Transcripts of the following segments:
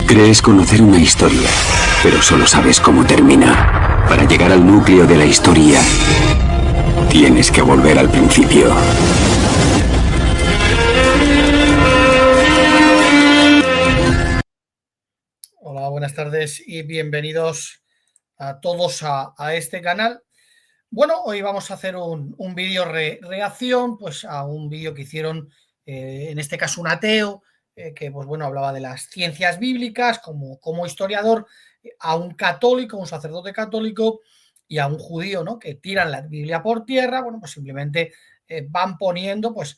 Crees conocer una historia, pero solo sabes cómo termina. Para llegar al núcleo de la historia, tienes que volver al principio. Hola, buenas tardes y bienvenidos a todos a este canal. Bueno, hoy vamos a hacer un vídeo reacción pues, a un vídeo que hicieron, en este caso un ateo, que pues, bueno, hablaba de las ciencias bíblicas como historiador, a un católico, un sacerdote católico y a un judío, ¿no?, que tiran la Biblia por tierra. Bueno, pues simplemente van poniendo pues,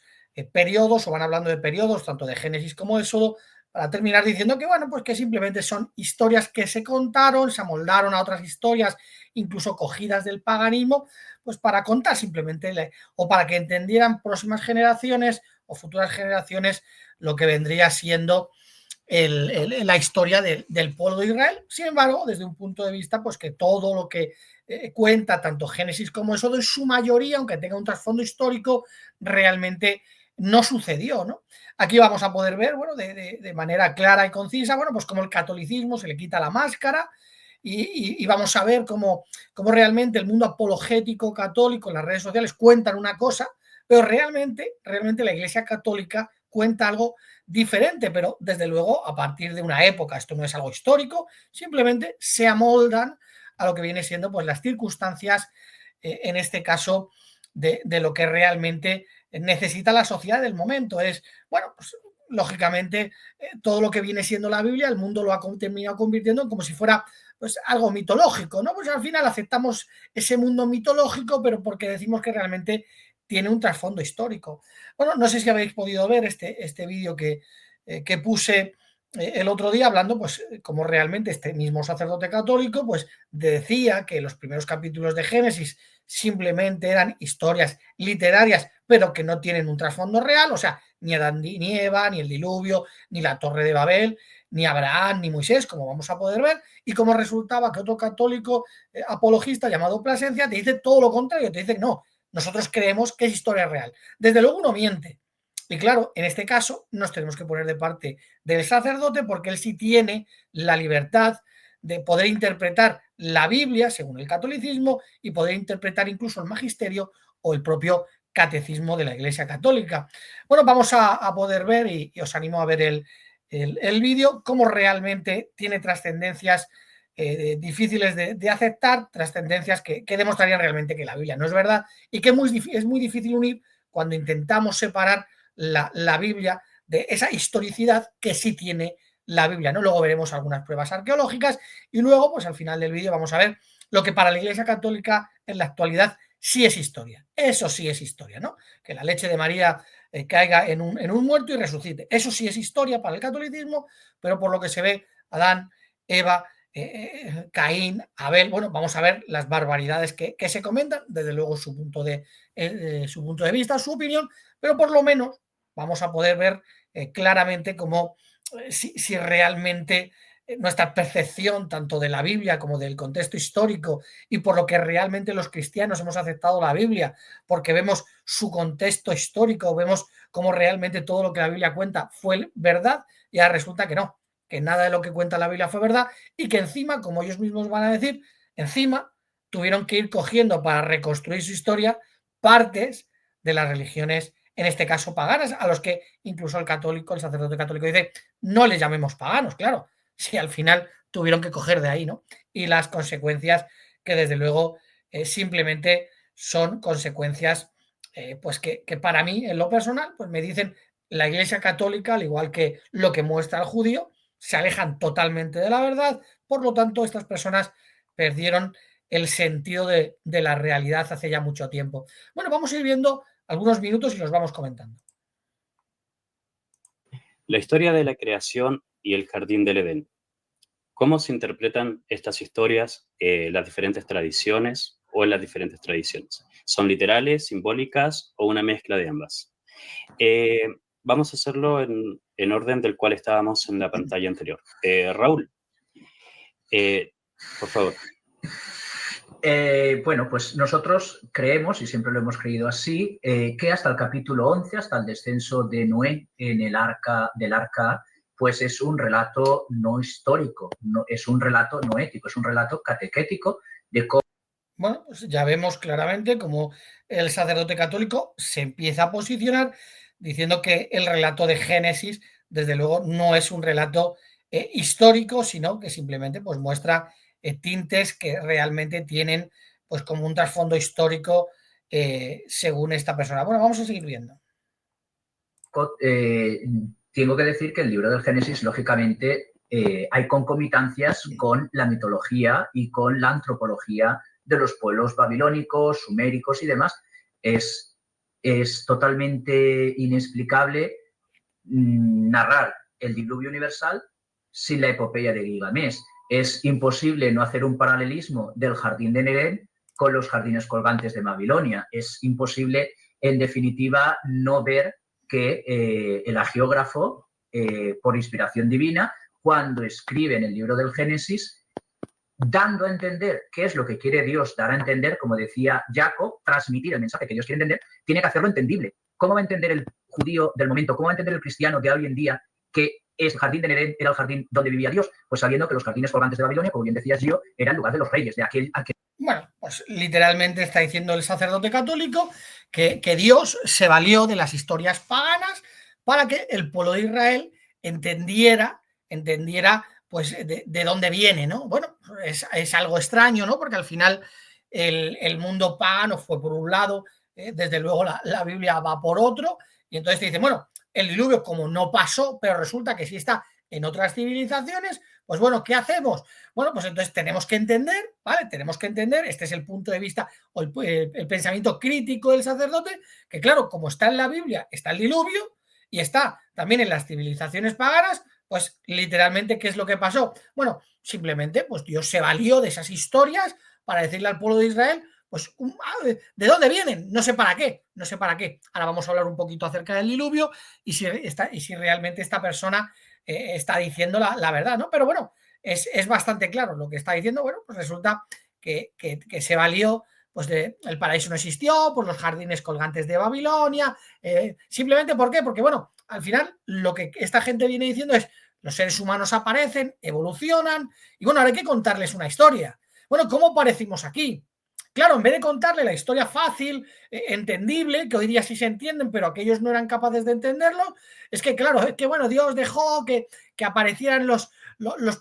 periodos, o van hablando de periodos, tanto de Génesis como Éxodo, para terminar diciendo que, bueno, pues que simplemente son historias que se contaron, se amoldaron a otras historias, incluso cogidas del paganismo, pues para contar simplemente, o para que entendieran próximas generaciones o futuras generaciones lo que vendría siendo la historia del pueblo de Israel. Sin embargo, desde un punto de vista, pues que todo lo que cuenta tanto Génesis como Éxodo, en su mayoría, aunque tenga un trasfondo histórico, realmente no sucedió, ¿no? Aquí vamos a poder ver, bueno, de manera clara y concisa, bueno, pues cómo el catolicismo se le quita la máscara y vamos a ver cómo realmente el mundo apologético católico, las redes sociales cuentan una cosa, pero realmente la Iglesia Católica cuenta algo diferente, pero desde luego a partir de una época. Esto no es algo histórico, simplemente se amoldan a lo que viene siendo pues las circunstancias, en este caso de lo que realmente necesita la sociedad del momento. Es, bueno, pues lógicamente todo lo que viene siendo la Biblia, el mundo lo ha terminado convirtiendo en como si fuera pues algo mitológico, ¿no? Pues al final aceptamos ese mundo mitológico, pero porque decimos que realmente tiene un trasfondo histórico. Bueno, no sé si habéis podido ver este vídeo que puse el otro día, hablando pues como realmente este mismo sacerdote católico pues decía que los primeros capítulos de Génesis simplemente eran historias literarias, pero que no tienen un trasfondo real, o sea, ni Adán ni Eva, ni el diluvio, ni la Torre de Babel, ni Abraham, ni Moisés, como vamos a poder ver, y como resultaba que otro católico apologista llamado Plasencia te dice todo lo contrario, te dice que no, nosotros creemos que es historia real. Desde luego uno miente. Y claro, en este caso nos tenemos que poner de parte del sacerdote, porque él sí tiene la libertad de poder interpretar la Biblia según el catolicismo y poder interpretar incluso el magisterio o el propio catecismo de la Iglesia Católica. Bueno, vamos a poder ver, y os animo a ver el vídeo, cómo realmente tiene trascendencias difíciles de aceptar, trascendencias que demostrarían realmente que la Biblia no es verdad y que es muy difícil unir cuando intentamos separar la Biblia de esa historicidad que sí tiene la Biblia, ¿no? Luego veremos algunas pruebas arqueológicas y luego, pues al final del vídeo vamos a ver lo que para la Iglesia Católica en la actualidad sí es historia. Eso sí es historia, ¿no? Que la leche de María caiga en un muerto y resucite. Eso sí es historia para el catolicismo, pero por lo que se ve, Adán, Eva, Caín, Abel, bueno, vamos a ver las barbaridades que se comentan, desde luego su punto de vista, su opinión, pero por lo menos vamos a poder ver claramente cómo si realmente nuestra percepción tanto de la Biblia como del contexto histórico y por lo que realmente los cristianos hemos aceptado la Biblia, porque vemos su contexto histórico, vemos cómo realmente todo lo que la Biblia cuenta fue verdad, y ahora resulta que no, que nada de lo que cuenta la Biblia fue verdad y que encima, como ellos mismos van a decir, encima tuvieron que ir cogiendo para reconstruir su historia partes de las religiones, en este caso paganas, a los que incluso el sacerdote católico dice, no les llamemos paganos, claro, si al final tuvieron que coger de ahí, ¿no? Y las consecuencias que desde luego simplemente son consecuencias pues que para mí, en lo personal, pues me dicen la Iglesia Católica, al igual que lo que muestra el judío, se alejan totalmente de la verdad, por lo tanto estas personas perdieron el sentido de la realidad hace ya mucho tiempo. Bueno, vamos a ir viendo algunos minutos y los vamos comentando. La historia de la creación y el jardín del Edén. ¿Cómo se interpretan estas historias, las diferentes tradiciones o en las diferentes tradiciones? ¿Son literales, simbólicas o una mezcla de ambas? Vamos a hacerlo en orden del cual estábamos en la pantalla anterior. Raúl, por favor. Bueno, pues nosotros creemos, y siempre lo hemos creído así, que hasta el capítulo 11, hasta el descenso de Noé en el arca, pues es un relato no histórico, no, es un relato no ético, es un relato catequético de cómo... Bueno, pues ya vemos claramente cómo el sacerdote católico se empieza a posicionar diciendo que el relato de Génesis, desde luego, no es un relato histórico, sino que simplemente pues, muestra tintes que realmente tienen pues, como un trasfondo histórico según esta persona. Bueno, vamos a seguir viendo. Tengo que decir que el libro del Génesis, lógicamente, hay concomitancias con la mitología y con la antropología de los pueblos babilónicos, suméricos y demás. Es totalmente inexplicable narrar el diluvio universal sin la epopeya de Gilgamesh. Es imposible no hacer un paralelismo del jardín de Edén con los jardines colgantes de Babilonia. Es imposible, en definitiva, no ver que el agiógrafo, por inspiración divina, cuando escribe en el libro del Génesis, dando a entender qué es lo que quiere Dios dar a entender, como decía Jacob, transmitir el mensaje que Dios quiere entender, tiene que hacerlo entendible. ¿Cómo va a entender el judío del momento? ¿Cómo va a entender el cristiano de hoy en día que el jardín de Edén era el jardín donde vivía Dios? Pues sabiendo que los jardines colgantes de Babilonia, como bien decías yo, era el lugar de los reyes, de aquel a que... Bueno, pues literalmente está diciendo el sacerdote católico que Dios se valió de las historias paganas para que el pueblo de Israel entendiera pues de dónde viene, ¿no? Bueno, es algo extraño, ¿no? Porque al final el mundo pagano fue por un lado, desde luego la Biblia va por otro, y entonces te dicen, bueno, el diluvio como no pasó, pero resulta que sí está en otras civilizaciones, pues bueno, ¿qué hacemos? Bueno, pues entonces tenemos que entender, ¿vale? Tenemos que entender, este es el punto de vista o el pensamiento crítico del sacerdote, que claro, como está en la Biblia, está el diluvio y está también en las civilizaciones paganas, pues literalmente, ¿qué es lo que pasó? Bueno, simplemente, pues Dios se valió de esas historias para decirle al pueblo de Israel, pues, ¿de dónde vienen? No sé para qué, no sé para qué. Ahora vamos a hablar un poquito acerca del diluvio y si realmente esta persona está diciendo la verdad, ¿no? Pero bueno, es bastante claro lo que está diciendo. Bueno, pues resulta que se valió, pues el paraíso no existió, por los jardines colgantes de Babilonia, simplemente ¿por qué? Porque bueno, al final lo que esta gente viene diciendo es los seres humanos aparecen, evolucionan y bueno, ahora hay que contarles una historia. Bueno, ¿cómo aparecimos aquí? Claro, en vez de contarle la historia fácil, entendible, que hoy día sí se entienden, pero aquellos no eran capaces de entenderlo, es que claro, es que bueno, Dios dejó que aparecieran los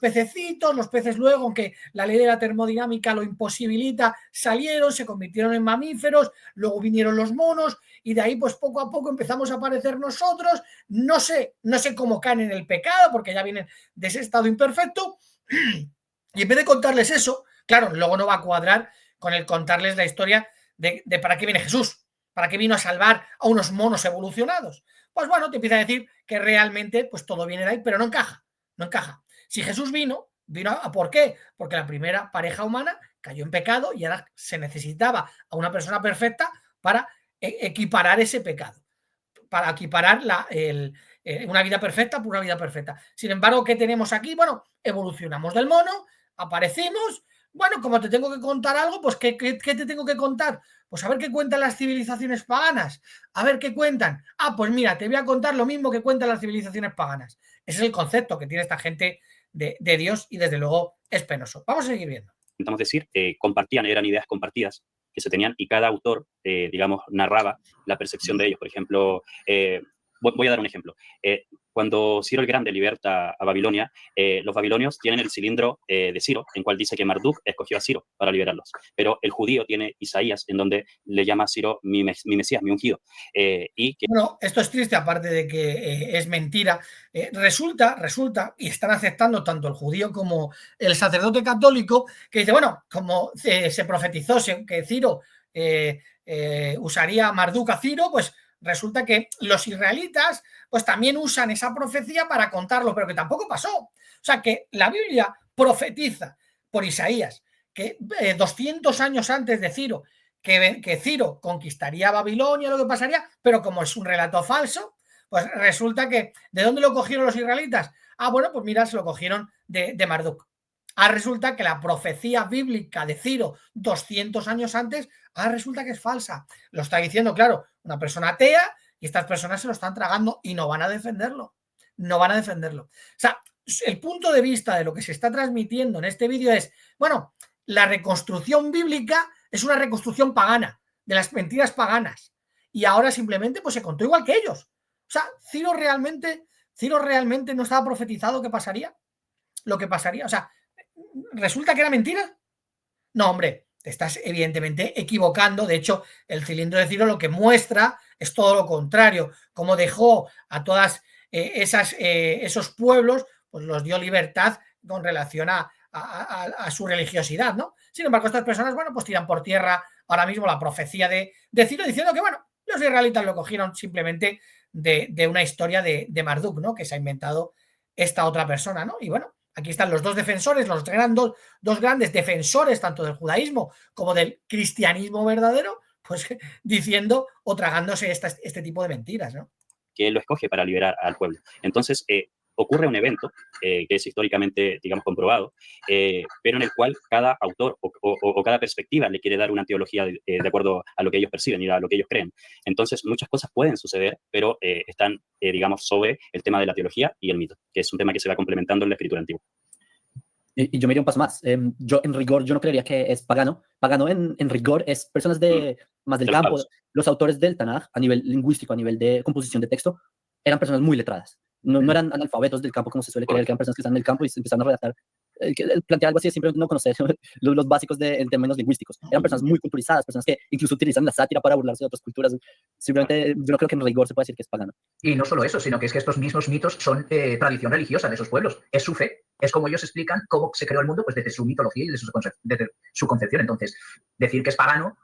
pececitos, los peces luego, aunque la ley de la termodinámica lo imposibilita, salieron, se convirtieron en mamíferos, luego vinieron los monos y de ahí pues poco a poco empezamos a aparecer nosotros, no sé cómo caen en el pecado porque ya vienen de ese estado imperfecto y en vez de contarles eso, claro, luego no va a cuadrar con el contarles la historia de para qué viene Jesús, para qué vino a salvar a unos monos evolucionados. Pues bueno, te empieza a decir que realmente pues todo viene de ahí, pero no encaja, no encaja. Si Jesús vino a ¿por qué? Porque la primera pareja humana cayó en pecado y ahora se necesitaba a una persona perfecta para equiparar ese pecado, para equiparar una vida perfecta por una vida perfecta. Sin embargo, ¿qué tenemos aquí? Bueno, evolucionamos del mono, aparecimos. Bueno, como te tengo que contar algo, pues ¿qué te tengo que contar? Pues a ver qué cuentan las civilizaciones paganas. A ver qué cuentan. Ah, pues mira, te voy a contar lo mismo que cuentan las civilizaciones paganas. Ese es el concepto que tiene esta gente de Dios y desde luego es penoso. Vamos a seguir viendo. Intentamos decir, compartían, eran ideas compartidas que se tenían y cada autor, digamos, narraba la percepción de ellos. Por ejemplo, voy a dar un ejemplo. Cuando Ciro el Grande liberta a Babilonia, los babilonios tienen el cilindro de Ciro, en cual dice que Marduk escogió a Ciro para liberarlos. Pero el judío tiene Isaías, en donde le llama a Ciro mi Mesías, mi ungido. Bueno, esto es triste, aparte de que es mentira. Resulta, y están aceptando tanto el judío como el sacerdote católico, que dice, bueno, como se profetizó que Ciro usaría Marduk a Ciro, pues resulta que los israelitas pues también usan esa profecía para contarlo, pero que tampoco pasó. O sea, que la Biblia profetiza por Isaías que 200 años antes de Ciro, que Ciro conquistaría Babilonia, lo que pasaría, pero como es un relato falso, pues resulta que ¿de dónde lo cogieron los israelitas? Ah, bueno, pues mira, se lo cogieron de Marduk. Resulta que la profecía bíblica de Ciro 200 años antes, resulta que es falsa. Lo está diciendo, claro, una persona atea y estas personas se lo están tragando y no van a defenderlo. no van a defenderlo. O sea, el punto de vista de lo que se está transmitiendo en este vídeo es, bueno, la reconstrucción bíblica es una reconstrucción pagana, de las mentiras paganas, y ahora simplemente pues se contó igual que ellos. O sea, Ciro realmente no estaba profetizado que pasaría lo que pasaría. O sea, ¿resulta que era mentira? No, hombre, te estás evidentemente equivocando. De hecho, el cilindro de Ciro lo que muestra es todo lo contrario. Como dejó a todas esos pueblos, pues los dio libertad con relación a su religiosidad, ¿no? Sin embargo, estas personas, bueno, pues tiran por tierra ahora mismo la profecía de Ciro, diciendo que, bueno, los israelitas lo cogieron simplemente de una historia de Marduk, ¿no? Que se ha inventado esta otra persona, ¿no? Y bueno, aquí están los dos defensores, los dos grandes defensores tanto del judaísmo como del cristianismo verdadero, pues diciendo o tragándose este tipo de mentiras, ¿no? Que él lo escoge para liberar al pueblo. Entonces, ocurre un evento que es históricamente, digamos, comprobado, pero en el cual cada autor o cada perspectiva le quiere dar una teología de acuerdo a lo que ellos perciben y a lo que ellos creen. Entonces, muchas cosas pueden suceder, pero están, digamos, sobre el tema de la teología y el mito, que es un tema que se va complementando en la escritura antigua. Y yo me iría un paso más. Yo, en rigor, yo no creería que es pagano. Pagano, en rigor, es personas más del campo. Los autores del Tanaj, a nivel lingüístico, a nivel de composición de texto, eran personas muy letradas. No eran analfabetos del campo, como se suele creer, que eran personas que están en el campo y empezaron a redactar. Plantear algo así es simplemente no conocer los básicos en términos lingüísticos. Eran personas muy culturizadas, personas que incluso utilizan la sátira para burlarse de otras culturas. Simplemente, yo no creo que en rigor se pueda decir que es pagano. Y no solo eso, sino que es que estos mismos mitos son tradición religiosa de esos pueblos. Es su fe, es como ellos explican cómo se creó el mundo, pues desde su mitología y desde su concepción. Entonces, decir que es pagano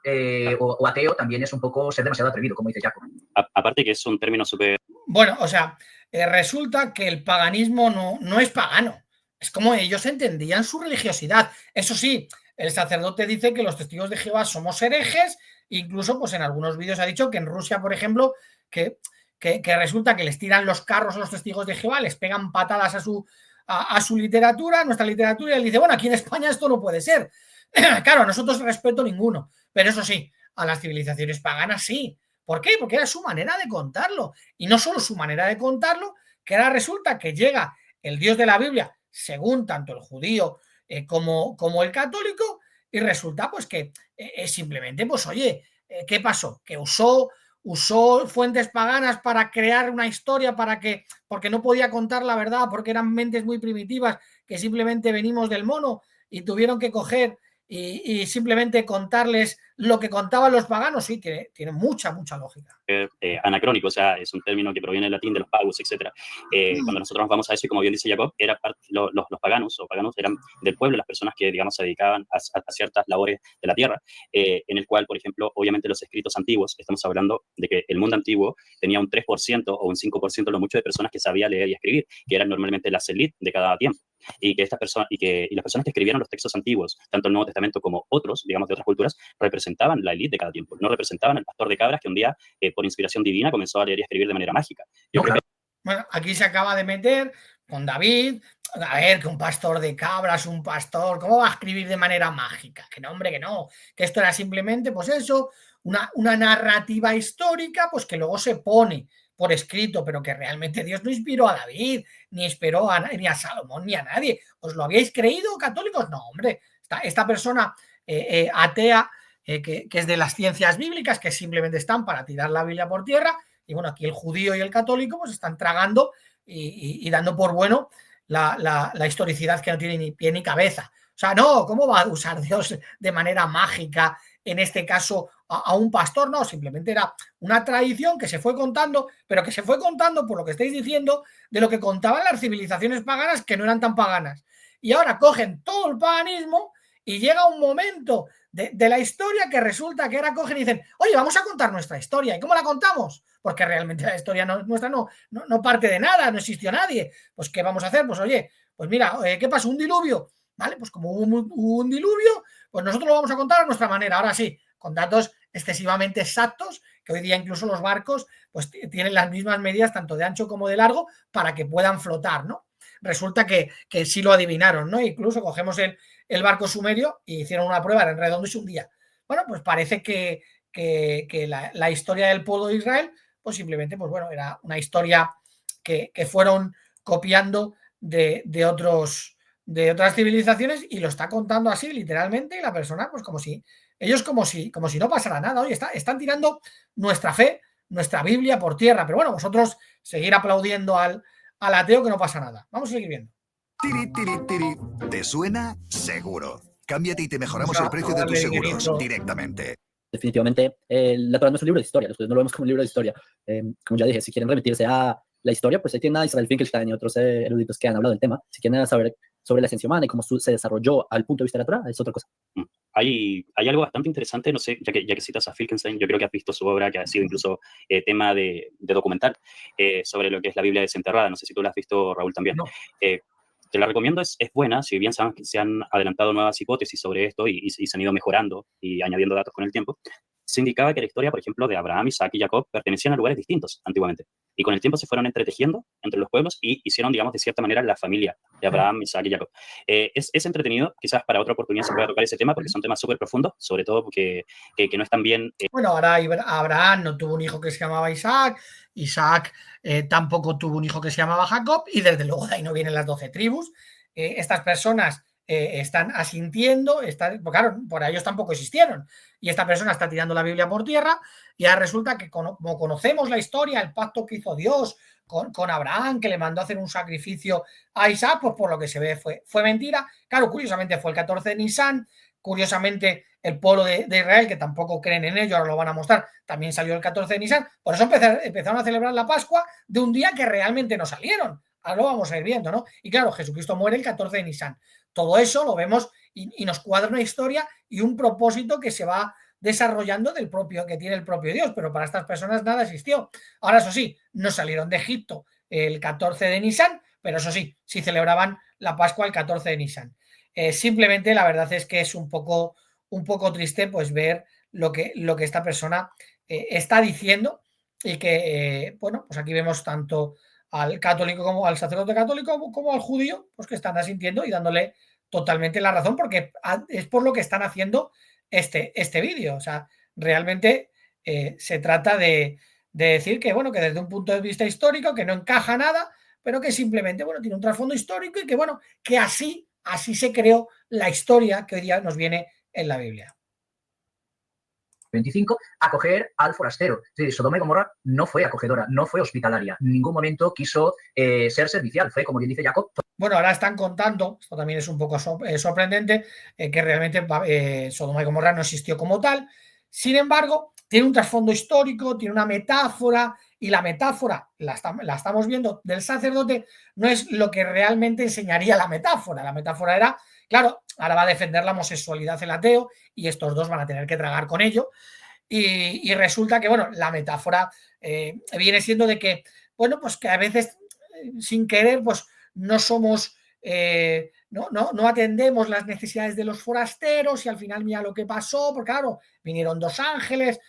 o ateo también es un poco ser demasiado atrevido, como dice Jacob. Aparte que es un término súper... Bueno, o sea, resulta que el paganismo no es pagano. Es como ellos entendían su religiosidad. Eso sí, el sacerdote dice que los testigos de Jehová somos herejes. Incluso, pues en algunos vídeos ha dicho que en Rusia, por ejemplo, que resulta que les tiran los carros a los testigos de Jehová, les pegan patadas a su literatura, a nuestra literatura, y él dice, bueno, aquí en España esto no puede ser. Claro, a nosotros respeto ninguno. Pero eso sí, a las civilizaciones paganas sí. ¿Por qué? Porque era su manera de contarlo. Y no solo su manera de contarlo, que ahora resulta que llega el Dios de la Biblia, según tanto el judío como el católico, y resulta pues que simplemente, pues oye, ¿qué pasó? Que usó fuentes paganas para crear una historia porque no podía contar la verdad, porque eran mentes muy primitivas que simplemente venimos del mono y tuvieron que coger y simplemente contarles lo que contaban los paganos. Sí, tiene mucha lógica. Anacrónico, o sea, es un término que proviene del latín, de los pagus, etc. Cuando nosotros nos vamos a eso, y como bien dice Jacob, los paganos eran del pueblo, las personas que, digamos, se dedicaban a ciertas labores de la tierra, en el cual, por ejemplo, obviamente los escritos antiguos, estamos hablando de que el mundo antiguo tenía un 3% o un 5% lo mucho de personas que sabía leer y escribir, que eran normalmente las élites de cada tiempo. Y que estas personas y las personas que escribieron los textos antiguos, tanto el Nuevo Testamento como otros, digamos, de otras culturas, representaban la élite de cada tiempo, no representaban al pastor de cabras que un día, por inspiración divina, comenzó a leer y a escribir de manera mágica. Bueno, aquí se acaba de meter con David, a ver, que un pastor de cabras, un pastor, ¿cómo va a escribir de manera mágica? Que no, hombre, que no, que esto era simplemente, pues eso, una narrativa histórica, pues que luego se pone por escrito, pero que realmente Dios no inspiró a David, ni inspiró ni a Salomón, ni a nadie. ¿Os lo habíais creído, católicos? No, hombre, esta persona atea, que es de las ciencias bíblicas, que simplemente están para tirar la Biblia por tierra, y bueno, aquí el judío y el católico pues están tragando y dando por bueno la historicidad que no tiene ni pie ni cabeza. O sea, no, ¿cómo va a usar Dios de manera mágica, en este caso, a un pastor? No, simplemente era una tradición que se fue contando, pero que se fue contando, por lo que estáis diciendo, de lo que contaban las civilizaciones paganas que no eran tan paganas. Y ahora cogen todo el paganismo y llega un momento de la historia que resulta que ahora cogen y dicen, oye, vamos a contar nuestra historia. ¿Y cómo la contamos? Porque realmente la historia nuestra no parte de nada, no existió nadie. Pues, ¿qué vamos a hacer? Pues, oye, pues mira, ¿qué pasó? ¿Un diluvio? ¿Vale? Pues como hubo un diluvio, pues nosotros lo vamos a contar a nuestra manera. Ahora sí, con datos excesivamente exactos, que hoy día incluso los barcos pues tienen las mismas medidas, tanto de ancho como de largo, para que puedan flotar, ¿no? Resulta que sí lo adivinaron, ¿no? Incluso cogemos el barco sumerio y hicieron una prueba, era en redondo y se hundía. Bueno, pues parece que la historia del pueblo de Israel, pues simplemente, pues bueno, era una historia que fueron copiando de otras civilizaciones y lo está contando así literalmente y la persona pues como si no pasara nada. Oye, están tirando nuestra fe, nuestra Biblia por tierra, pero bueno, vosotros seguir aplaudiendo al ateo que no pasa nada. Vamos a seguir viendo. Tiri, tiri, tiri. ¿Te suena? Seguro. Cámbiate y te mejoramos el precio de tus seguros directamente. Definitivamente, la Torá no es un libro de historia, nosotros no lo vemos como un libro de historia. Como ya dije, si quieren remitirse a la historia, pues ahí tienen a Israel Finkelstein y otros eruditos que han hablado del tema. Si quieren saber sobre la esencia humana y cómo se desarrolló al punto de vista de la Torá, es otra cosa. Hay algo bastante interesante, no sé, ya que citas a Finkelstein, yo creo que has visto su obra, que ha sido incluso tema de documental sobre lo que es la Biblia desenterrada. No sé si tú la has visto, Raúl, también. No. Te la recomiendo, es buena, si bien se han adelantado nuevas hipótesis sobre esto y se han ido mejorando y añadiendo datos con el tiempo. Se indicaba que la historia, por ejemplo, de Abraham, Isaac y Jacob pertenecían a lugares distintos antiguamente. Y con el tiempo se fueron entretejiendo entre los pueblos y hicieron, digamos, de cierta manera la familia de Abraham, Isaac y Jacob. Es entretenido, quizás para otra oportunidad se pueda tocar ese tema porque son temas súper profundos, sobre todo porque que no están bien... Bueno, ahora Abraham no tuvo un hijo que se llamaba Isaac, Isaac tampoco tuvo un hijo que se llamaba Jacob y desde luego de ahí no vienen las 12 tribus. Estas personas están asintiendo, pues claro, por ellos tampoco existieron. Y esta persona está tirando la Biblia por tierra y ahora resulta que como conocemos la historia, el pacto que hizo Dios con Abraham, que le mandó a hacer un sacrificio a Isaac, pues por lo que se ve fue mentira. Claro, curiosamente fue el 14 de Nisan, curiosamente el pueblo de Israel, que tampoco creen en ello, ahora lo van a mostrar, también salió el 14 de Nisan, por eso empezaron a celebrar la Pascua de un día que realmente no salieron. Ahora lo vamos a ir viendo, ¿no? Y claro, Jesucristo muere el 14 de Nisan. Todo eso lo vemos y nos cuadra una historia y un propósito que se va desarrollando que tiene el propio Dios, pero para estas personas nada existió. Ahora, eso sí, no salieron de Egipto el 14 de Nisan, pero eso sí celebraban la Pascua el 14 de Nisan. Simplemente la verdad es que es un poco triste pues ver lo que esta persona está diciendo y que, bueno, pues aquí vemos tanto al católico como al sacerdote católico como al judío, pues que están asintiendo y dándole totalmente la razón porque es por lo que están haciendo este vídeo. O sea, realmente se trata de decir que, bueno, que desde un punto de vista histórico que no encaja nada, pero que simplemente, bueno, tiene un trasfondo histórico y que, bueno, que así se creó la historia que hoy día nos viene en la Biblia. 25, acoger al forastero. Es decir, Sodoma y Gomorra no fue acogedora, no fue hospitalaria. En ningún momento quiso ser servicial. Fue, como bien dice Jacob. Bueno, ahora están contando, esto también es un poco sorprendente, que realmente Sodoma y Gomorra no existió como tal. Sin embargo, tiene un trasfondo histórico, tiene una metáfora, y la metáfora, la estamos viendo, del sacerdote, no es lo que realmente enseñaría la metáfora. La metáfora era, claro, ahora va a defender la homosexualidad el ateo, y estos dos van a tener que tragar con ello. Y resulta que, bueno, la metáfora viene siendo de que, bueno, pues que a veces, sin querer, pues no somos... no atendemos las necesidades de los forasteros y al final mira lo que pasó, porque claro, vinieron dos ángeles,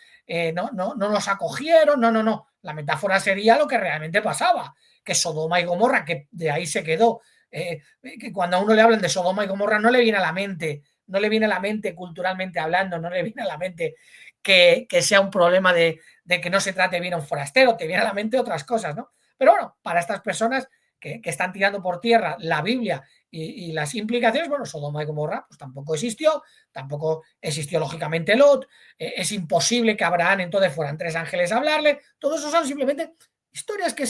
no los acogieron, no. La metáfora sería lo que realmente pasaba, que Sodoma y Gomorra, que de ahí se quedó, que cuando a uno le hablan de Sodoma y Gomorra no le viene a la mente culturalmente hablando, no le viene a la mente que sea un problema de que no se trate bien a un forastero, te viene a la mente otras cosas, ¿no? Pero bueno, para estas personas que están tirando por tierra la Biblia y las implicaciones, bueno, Sodoma y Gomorra pues tampoco existió lógicamente Lot, es imposible que Abraham entonces fueran tres ángeles a hablarle, todo eso son simplemente historias que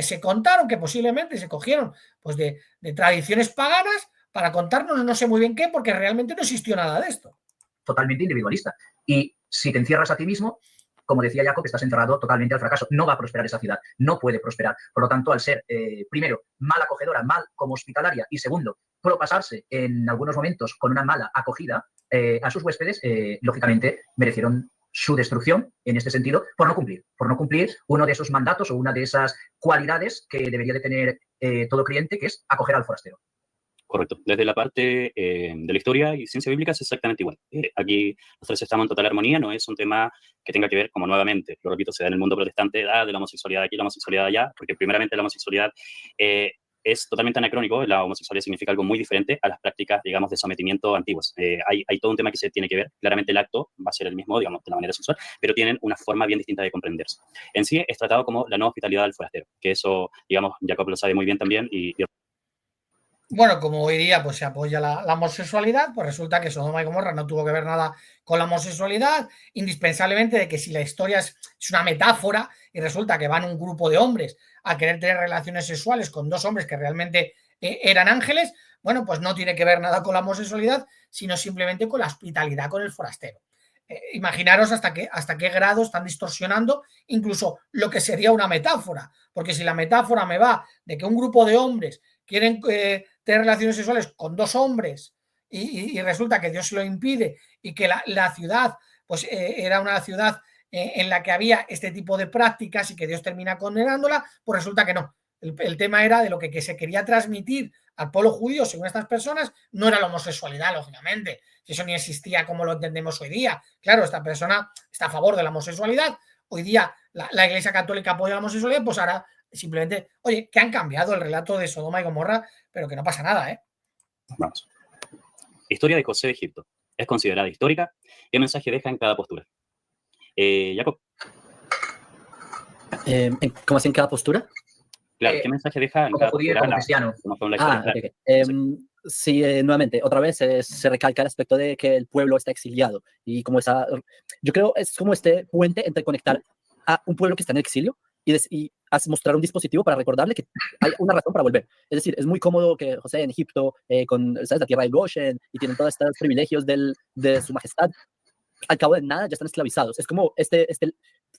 se contaron, que posiblemente se cogieron pues de tradiciones paganas para contarnos no sé muy bien qué, porque realmente no existió nada de esto. Totalmente individualista. Y si te encierras a ti mismo, como decía Jacob, estás encerrado totalmente al fracaso. No va a prosperar esa ciudad, no puede prosperar. Por lo tanto, al ser, primero, mal acogedora, mal como hospitalaria, y segundo, propasarse en algunos momentos con una mala acogida a sus huéspedes, lógicamente merecieron su destrucción en este sentido por no cumplir uno de esos mandatos o una de esas cualidades que debería de tener todo creyente, que es acoger al forastero. Correcto. Desde la parte de la historia y ciencia bíblica es exactamente igual. Aquí nosotros estamos en total armonía, no es un tema que tenga que ver, como nuevamente, lo repito, se da en el mundo protestante, de la homosexualidad aquí, la homosexualidad allá, porque primeramente la homosexualidad es totalmente anacrónico. La homosexualidad significa algo muy diferente a las prácticas, digamos, de sometimiento antiguas. Hay todo un tema que se tiene que ver. Claramente el acto va a ser el mismo, digamos, de la manera sexual, pero tienen una forma bien distinta de comprenderse. En sí es tratado como la no hospitalidad del forastero, que eso, digamos, Jacob lo sabe muy bien también. Bueno, como hoy día pues, se apoya la homosexualidad, pues resulta que Sodoma y Gomorra no tuvo que ver nada con la homosexualidad, indispensablemente de que si la historia es una metáfora y resulta que van un grupo de hombres a querer tener relaciones sexuales con dos hombres que realmente eran ángeles, bueno, pues no tiene que ver nada con la homosexualidad, sino simplemente con la hospitalidad con el forastero. Imaginaros hasta qué grado están distorsionando incluso lo que sería una metáfora, porque si la metáfora me va de que un grupo de hombres quieren tener relaciones sexuales con dos hombres y resulta que Dios se lo impide y que la ciudad pues era una ciudad en la que había este tipo de prácticas y que Dios termina condenándola, pues resulta que no. El tema era de lo que se quería transmitir al pueblo judío según estas personas, no era la homosexualidad, lógicamente. Eso ni existía como lo entendemos hoy día. Claro, esta persona está a favor de la homosexualidad. Hoy día la Iglesia Católica apoya la homosexualidad, pues ahora simplemente, oye, que han cambiado el relato de Sodoma y Gomorra, pero que no pasa nada, ¿eh? Vamos. Historia de José de Egipto. ¿Es considerada histórica? ¿Qué mensaje deja en cada postura? Jacob. ¿Cómo así en cada postura? Claro, ¿qué mensaje deja en como cada judío, postura? como cristiano. Okay. Sí, nuevamente, otra vez se recalca el aspecto de que el pueblo está exiliado y como yo creo es como este puente entre conectar a un pueblo que está en exilio y mostrar un dispositivo para recordarle que hay una razón para volver. Es decir, es muy cómodo que José en Egipto, con ¿sabes? La tierra de Goshen, y tienen todos estos privilegios de su majestad, al cabo de nada ya están esclavizados. Es como este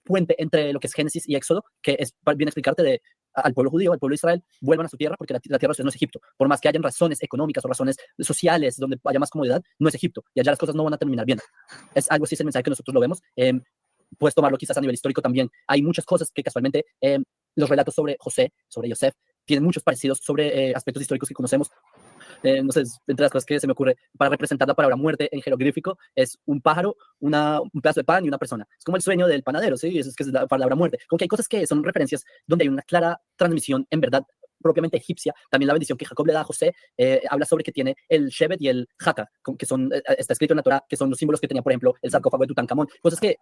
puente entre lo que es Génesis y Éxodo, que es bien explicarte al pueblo judío, al pueblo de Israel, vuelvan a su tierra porque la tierra no es Egipto. Por más que hayan razones económicas o razones sociales donde haya más comodidad, no es Egipto. Y allá las cosas no van a terminar bien. Es algo así, es el mensaje que nosotros lo vemos. Puedes tomarlo quizás a nivel histórico también. Hay muchas cosas que casualmente los relatos sobre José, sobre Yosef, tienen muchos parecidos sobre aspectos históricos que conocemos. No sé, entre las cosas que se me ocurre para representar la palabra muerte en jeroglífico es un pájaro, un pedazo de pan y una persona. Es como el sueño del panadero, ¿sí? Es que es la palabra muerte. Como que hay cosas que son referencias donde hay una clara transmisión en verdad propiamente egipcia. También la bendición que Jacob le da a José habla sobre que tiene el Shevet y el Haka, que son, está escrito en la Torah, que son los símbolos que tenía, por ejemplo, el sarcófago de Tutankamón. Cosas que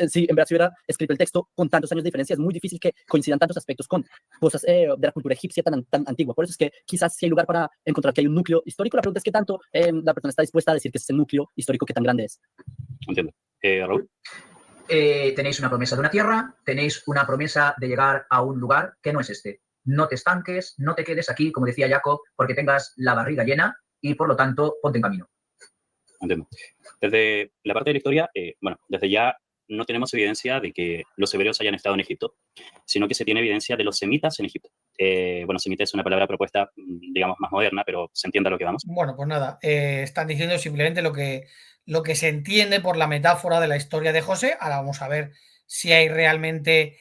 si en verdad se hubiera escrito el texto con tantos años de diferencia, es muy difícil que coincidan tantos aspectos con cosas de la cultura egipcia tan antigua. Por eso es que quizás si hay lugar para encontrar que hay un núcleo histórico, la pregunta es qué tanto la persona está dispuesta a decir que es ese núcleo histórico que tan grande es. Entiendo. Raúl. Tenéis una promesa de una tierra, tenéis una promesa de llegar a un lugar que no es este. No te estanques, no te quedes aquí, como decía Jacob, porque tengas la barriga llena y, por lo tanto, ponte en camino. Entiendo. Desde la parte de la historia, bueno, desde ya no tenemos evidencia de que los hebreos hayan estado en Egipto, sino que se tiene evidencia de los semitas en Egipto. Bueno, semita es una palabra propuesta, digamos, más moderna, pero se entiende a lo que vamos. Bueno, pues nada, están diciendo simplemente lo que se entiende por la metáfora de la historia de José. Ahora vamos a ver si hay realmente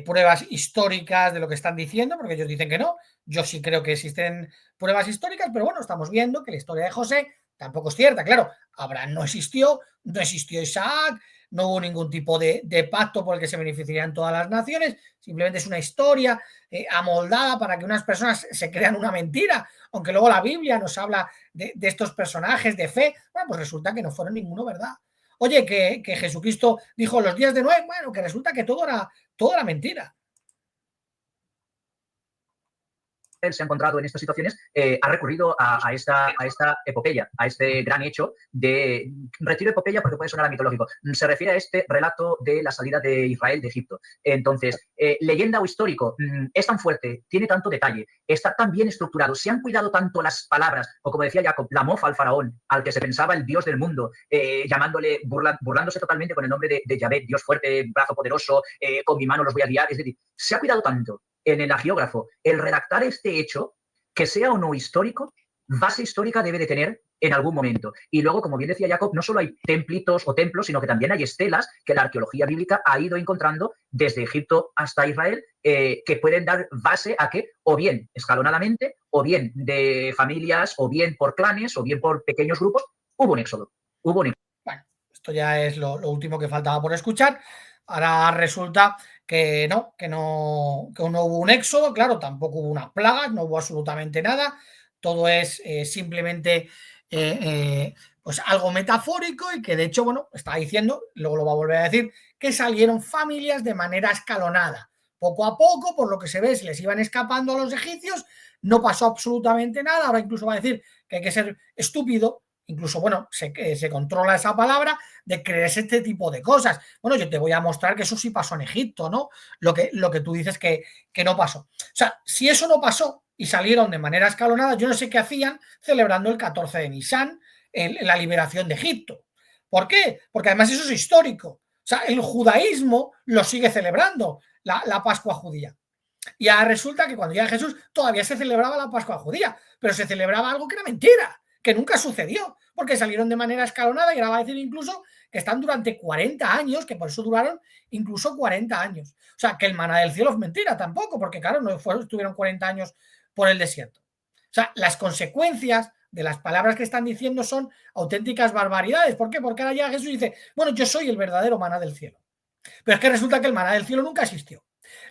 pruebas históricas de lo que están diciendo, porque ellos dicen que no. Yo sí creo que existen pruebas históricas, pero bueno, estamos viendo que la historia de José tampoco es cierta. Claro, Abraham no existió Isaac, no hubo ningún tipo de pacto por el que se beneficiarían todas las naciones, simplemente es una historia amoldada para que unas personas se crean una mentira, aunque luego la Biblia nos habla de estos personajes de fe. Bueno, pues resulta que no fueron ninguno, ¿verdad? Oye, que Jesucristo dijo los días de Noé, bueno, que resulta que todo era mentira. Se ha encontrado en estas situaciones, ha recurrido a esta epopeya, a este gran hecho de retiro epopeya porque puede sonar a mitológico. Se refiere a este relato de la salida de Israel de Egipto. Entonces, leyenda o histórico, es tan fuerte, tiene tanto detalle, está tan bien estructurado, se han cuidado tanto las palabras, o como decía Jacob, la mofa al faraón, al que se pensaba el dios del mundo, llamándole, burlándose totalmente con el nombre de Yahvé, Dios fuerte, brazo poderoso, con mi mano los voy a guiar. Es decir, se ha cuidado tanto en el agiógrafo el redactar este hecho, que sea o no histórico, base histórica debe de tener en algún momento. Y luego, como bien decía Jacob, no solo hay templitos o templos, sino que también hay estelas que la arqueología bíblica ha ido encontrando desde Egipto hasta Israel, que pueden dar base a que, o bien escalonadamente, o bien de familias, o bien por clanes, o bien por pequeños grupos, hubo un éxodo. Bueno, esto ya es lo último que faltaba por escuchar. Ahora resulta que no hubo un éxodo, claro, tampoco hubo unas plagas, no hubo absolutamente nada, todo es simplemente pues algo metafórico y que de hecho, bueno, está diciendo, luego lo va a volver a decir, que salieron familias de manera escalonada. Poco a poco, por lo que se ve, se les iban escapando a los egipcios, no pasó absolutamente nada, ahora incluso va a decir que hay que ser estúpido, incluso, bueno, se controla esa palabra de creerse este tipo de cosas. Bueno, yo te voy a mostrar que eso sí pasó en Egipto, ¿no? Lo que tú dices que no pasó. O sea, si eso no pasó y salieron de manera escalonada, yo no sé qué hacían celebrando el 14 de Nisan, la liberación de Egipto. ¿Por qué? Porque además eso es histórico. O sea, el judaísmo lo sigue celebrando, la Pascua judía. Y ahora resulta que cuando llega Jesús todavía se celebraba la Pascua judía, pero se celebraba algo que era mentira, que nunca sucedió, porque salieron de manera escalonada y ahora va a decir incluso que están durante 40 años, que por eso duraron incluso 40 años. O sea, que el maná del cielo es mentira tampoco, porque claro, no estuvieron 40 años por el desierto. O sea, las consecuencias de las palabras que están diciendo son auténticas barbaridades. ¿Por qué? Porque ahora llega Jesús y dice, bueno, yo soy el verdadero maná del cielo. Pero es que resulta que el maná del cielo nunca existió.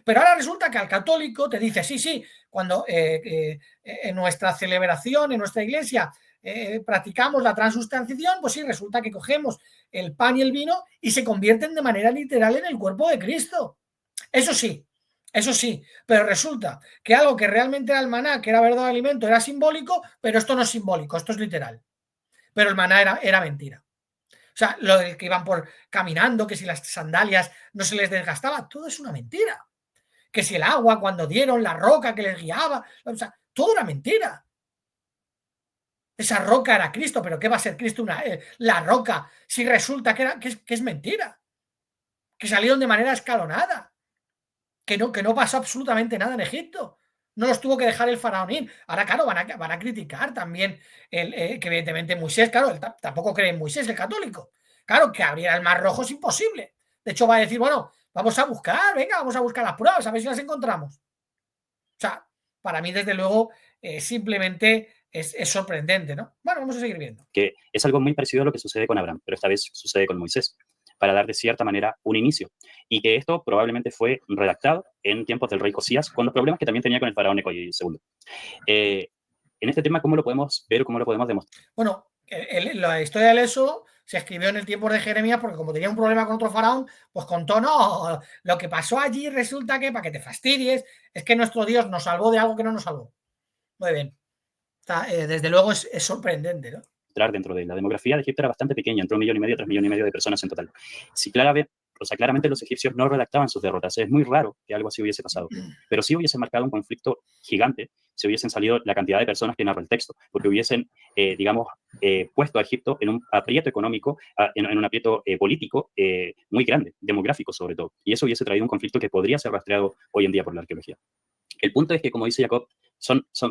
Pero ahora resulta que al católico te dice, sí, cuando en nuestra celebración, en nuestra iglesia, practicamos la transustanciación, pues sí, resulta que cogemos el pan y el vino y se convierten de manera literal en el cuerpo de Cristo. Eso sí, pero resulta que algo que realmente era el maná, que era verdadero alimento, era simbólico, pero esto no es simbólico, esto es literal. Pero el maná era mentira. O sea, lo de que iban por caminando, que si las sandalias no se les desgastaba, todo es una mentira. Que si el agua cuando dieron, la roca que les guiaba, o sea, todo era mentira. Esa roca era Cristo, pero ¿qué va a ser Cristo? La roca, si resulta que es mentira. Que salieron de manera escalonada. Que no pasó absolutamente nada en Egipto. No los tuvo que dejar el faraón ir. Ahora, claro, van a criticar también que evidentemente Moisés, claro, él tampoco cree en Moisés, el católico. Claro, que abriera el Mar Rojo es imposible. De hecho, va a decir, bueno, vamos a buscar las pruebas, a ver si las encontramos. O sea, para mí, desde luego, simplemente es sorprendente, ¿no? Bueno, vamos a seguir viendo. Que es algo muy parecido a lo que sucede con Abraham, pero esta vez sucede con Moisés, para dar de cierta manera un inicio. Y que esto probablemente fue redactado en tiempos del rey Josías, con los problemas que también tenía con el faraón Neco II. En este tema, ¿cómo lo podemos ver o cómo lo podemos demostrar? Bueno, la historia del Éxodo se escribió en el tiempo de Jeremías porque como tenía un problema con otro faraón, pues contó, no, lo que pasó allí resulta que, para que te fastidies, es que nuestro Dios nos salvó de algo que no nos salvó. Muy bien. Desde luego es sorprendente, ¿no? Dentro de la demografía de Egipto era bastante pequeña, entre 1,5 millones, 3,5 millones de personas en total. Si claramente los egipcios no redactaban sus derrotas. Es muy raro que algo así hubiese pasado, pero sí hubiese marcado un conflicto gigante si hubiesen salido la cantidad de personas que narra el texto, porque hubiesen, puesto a Egipto en un aprieto económico, en un aprieto político muy grande, demográfico sobre todo, y eso hubiese traído un conflicto que podría ser rastreado hoy en día por la arqueología. El punto es que, como dice Jacob,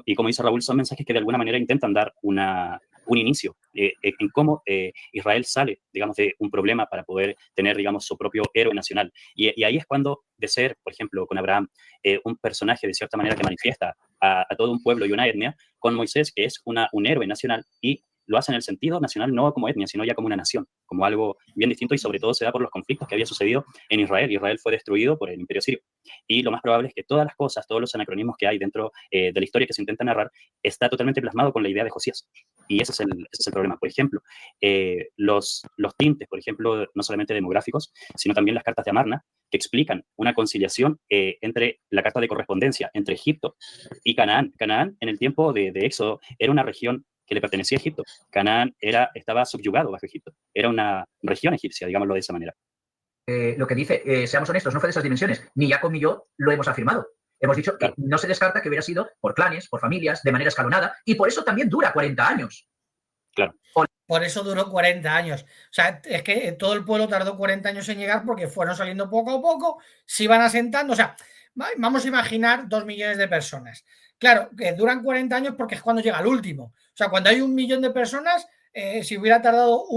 y como dice Raúl, son mensajes que de alguna manera intentan dar un inicio en cómo Israel sale, digamos, de un problema para poder tener, digamos, su propio héroe nacional. Y ahí es cuando, de ser, por ejemplo, con Abraham, un personaje de cierta manera que manifiesta a todo un pueblo y una etnia, con Moisés, que es un héroe nacional, y lo hace en el sentido nacional, no como etnia, sino ya como una nación, como algo bien distinto, y sobre todo se da por los conflictos que había sucedido en Israel. Israel fue destruido por el Imperio Sirio. Y lo más probable es que todas las cosas, todos los anacronismos que hay dentro de la historia que se intenta narrar, está totalmente plasmado con la idea de Josías. Y ese es el problema. Por ejemplo, los tintes, por ejemplo, no solamente demográficos, sino también las cartas de Amarna, que explican una conciliación entre la carta de correspondencia entre Egipto y Canaán. Canaán, en el tiempo de Éxodo, era una región que le pertenecía a Egipto. Canaán estaba subyugado bajo Egipto. Era una región egipcia, digámoslo de esa manera. Lo que dice, seamos honestos, no fue de esas dimensiones. Ni Jacob ni yo lo hemos afirmado. Hemos dicho que no se descarta que hubiera sido por clanes, por familias, de manera escalonada, y por eso también dura 40 años. Claro. Por eso duró 40 años. O sea, es que todo el pueblo tardó 40 años en llegar porque fueron saliendo poco a poco, se iban asentando. O sea, vamos a imaginar 2 millones de personas. Claro, que duran 40 años porque es cuando llega el último. O sea, cuando hay 1 millón de personas, si hubiera tardado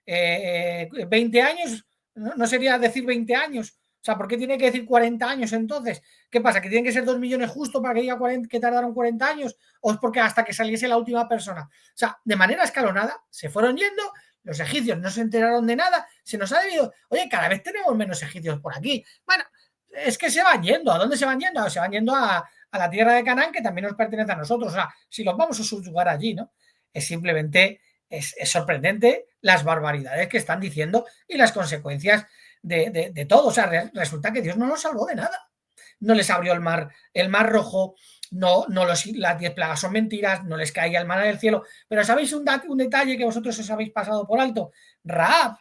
20 años, no sería decir 20 años. O sea, ¿por qué tiene que decir 40 años entonces? ¿Qué pasa? ¿Que tienen que ser 2 millones justo para que diga que tardaron 40 años? ¿O es porque hasta que saliese la última persona? O sea, de manera escalonada se fueron yendo, los egipcios no se enteraron de nada, se nos ha debido, oye, cada vez tenemos menos egipcios por aquí. Bueno, es que se van yendo. ¿A dónde se van yendo? Se van yendo a la tierra de Canaán, que también nos pertenece a nosotros. O sea, si los vamos a subyugar allí, ¿no? Es simplemente, es sorprendente las barbaridades que están diciendo y las consecuencias de todo. O sea, resulta que Dios no los salvó de nada. No les abrió el mar Rojo, las 10 plagas son mentiras, no les caía el maná del cielo. Pero ¿sabéis un detalle que vosotros os habéis pasado por alto? Rahab,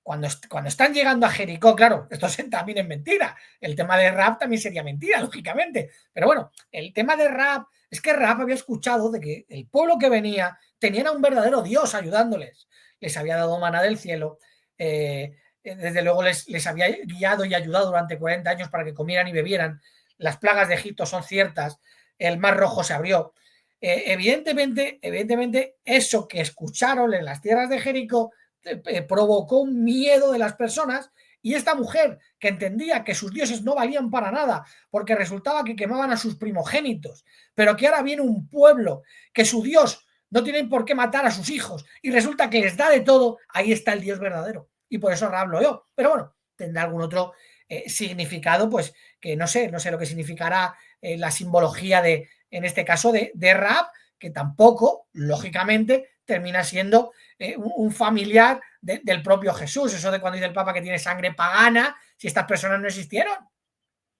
cuando están llegando a Jericó, claro, esto también es mentira. El tema de Rahab también sería mentira, lógicamente. Pero bueno, el tema de Rahab es que Rahab había escuchado de que el pueblo que venía tenían a un verdadero Dios ayudándoles. Les había dado maná del cielo, desde luego les había guiado y ayudado durante 40 años para que comieran y bebieran. Las plagas de Egipto son ciertas, el mar Rojo se abrió. Evidentemente, eso que escucharon en las tierras de Jericó provocó un miedo de las personas, y esta mujer, que entendía que sus dioses no valían para nada porque resultaba que quemaban a sus primogénitos, pero que ahora viene un pueblo que su Dios no tiene por qué matar a sus hijos y resulta que les da de todo, ahí está el Dios verdadero. Y por eso Rahab lo oyó. Pero bueno, tendrá algún otro significado, pues que no sé lo que significará la simbología en este caso de Rahab, que tampoco, lógicamente, termina siendo un familiar del propio Jesús. Eso de cuando dice el Papa que tiene sangre pagana, si estas personas no existieron.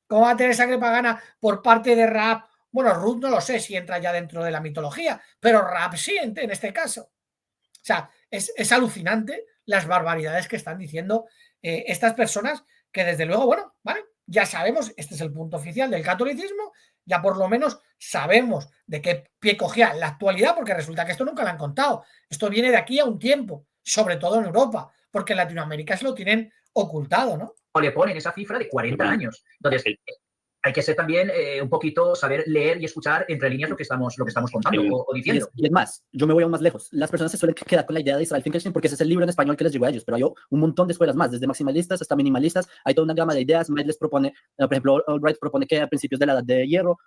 ¿Cómo va a tener sangre pagana por parte de Rahab? Bueno, Ruth no lo sé si entra ya dentro de la mitología, pero Rahab sí en este caso. O sea, es alucinante las barbaridades que están diciendo estas personas, que desde luego, bueno, vale, ya sabemos, este es el punto oficial del catolicismo, ya por lo menos sabemos de qué pie cogía la actualidad, porque resulta que esto nunca lo han contado. Esto viene de aquí a un tiempo, sobre todo en Europa, porque en Latinoamérica se lo tienen ocultado, ¿no? O le ponen esa cifra de 40 años. Entonces, hay que ser también un poquito, saber leer y escuchar entre líneas lo que estamos contando o diciendo. Y es más, yo me voy aún más lejos. Las personas se suelen quedar con la idea de Israel Finkelstein porque ese es el libro en español que les llegó a ellos, pero hay un montón de escuelas más, desde maximalistas hasta minimalistas. Hay toda una gama de ideas. Miles les propone, por ejemplo, Albright propone que a principios de la Edad de Hierro,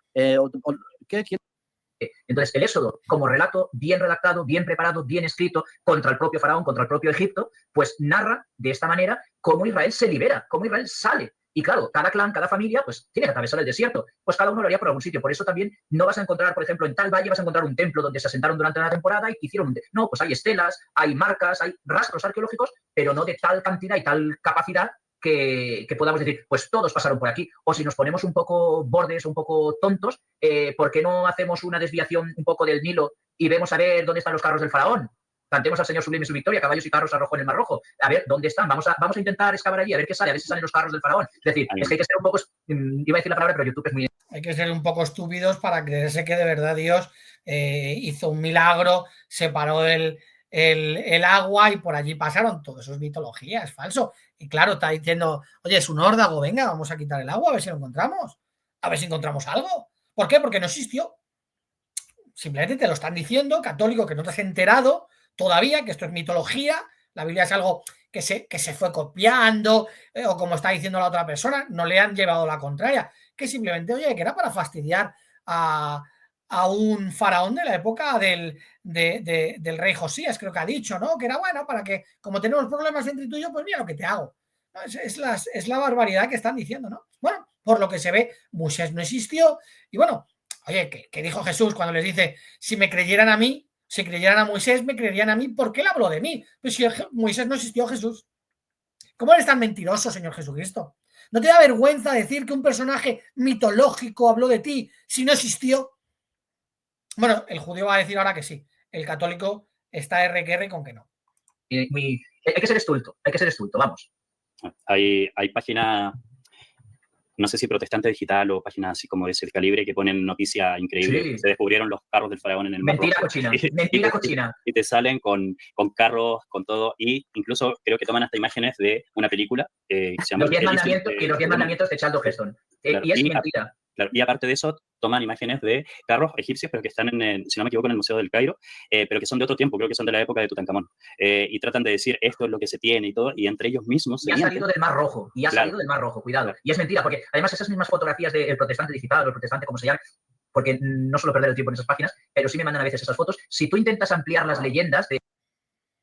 Entonces, el Éxodo, como relato bien redactado, bien preparado, bien escrito, contra el propio faraón, contra el propio Egipto, pues narra de esta manera cómo Israel se libera, cómo Israel sale. Y claro, cada clan, cada familia, pues tiene que atravesar el desierto. Pues cada uno lo haría por algún sitio. Por eso también no vas a encontrar, por ejemplo, en tal valle vas a encontrar un templo donde se asentaron durante una temporada y hicieron... No, pues hay estelas, hay marcas, hay rastros arqueológicos, pero no de tal cantidad y tal capacidad que podamos decir, pues todos pasaron por aquí. O si nos ponemos un poco bordes, un poco tontos, ¿por qué no hacemos una desviación un poco del Nilo y vemos a ver dónde están los carros del faraón? Cantemos al Señor sublime su victoria, caballos y carros arrojó en el Mar Rojo. A ver, ¿dónde están? Vamos a intentar excavar allí, a ver qué sale, a ver si salen los carros del faraón. Es decir, es que hay que ser un poco... Iba a decir la palabra, pero YouTube es muy... Hay que ser un poco estúpidos para creerse que de verdad Dios hizo un milagro, separó el agua y por allí pasaron. Todo eso es mitología, es falso. Y claro, está diciendo, oye, es un órdago, venga, vamos a quitar el agua, a ver si lo encontramos. A ver si encontramos algo. ¿Por qué? Porque no existió. Simplemente te lo están diciendo, católico, que no te has enterado todavía, que esto es mitología. La Biblia es algo que se fue copiando, o como está diciendo la otra persona, no le han llevado la contraria, que simplemente, oye, que era para fastidiar a un faraón de la época del rey Josías, creo que ha dicho, ¿no? Que era bueno, para que, como tenemos problemas entre tú y yo, pues mira lo que te hago. ¿No? Es la barbaridad que están diciendo, ¿no? Bueno, por lo que se ve, Moisés no existió, y bueno, oye, ¿qué dijo Jesús cuando les dice, si me creyeran a mí, si creyeran a Moisés, me creerían a mí? ¿Por qué él habló de mí? Pues si Moisés no existió, Jesús. ¿Cómo eres tan mentiroso, Señor Jesucristo? ¿No te da vergüenza decir que un personaje mitológico habló de ti si no existió? Bueno, el judío va a decir ahora que sí. El católico está RQR con que no. Hay que ser estulto, vamos. Hay páginas, no sé si Protestante Digital o páginas así como de ese calibre, que ponen noticias increíbles. Sí. Se descubrieron los carros del faraón en el Mar Rojo. Mentira cochina. Y te salen con carros, con todo, y incluso creo que toman hasta imágenes de una película que se llama... Los 10 mandamientos de Charlton Heston. Claro, y es mentira. Claro, y aparte de eso, toman imágenes de carros egipcios, pero que están, si no me equivoco, en el Museo del Cairo, pero que son de otro tiempo, creo que son de la época de Tutankamón. Y tratan de decir, esto es lo que se tiene y todo, y entre ellos mismos... Y ha salido del Mar Rojo, salido del Mar Rojo, cuidado. Y es mentira, porque además esas mismas fotografías del Protestante Digital, o el Protestante como se llama, porque no suelo perder el tiempo en esas páginas, pero sí me mandan a veces esas fotos. Si tú intentas ampliar las leyendas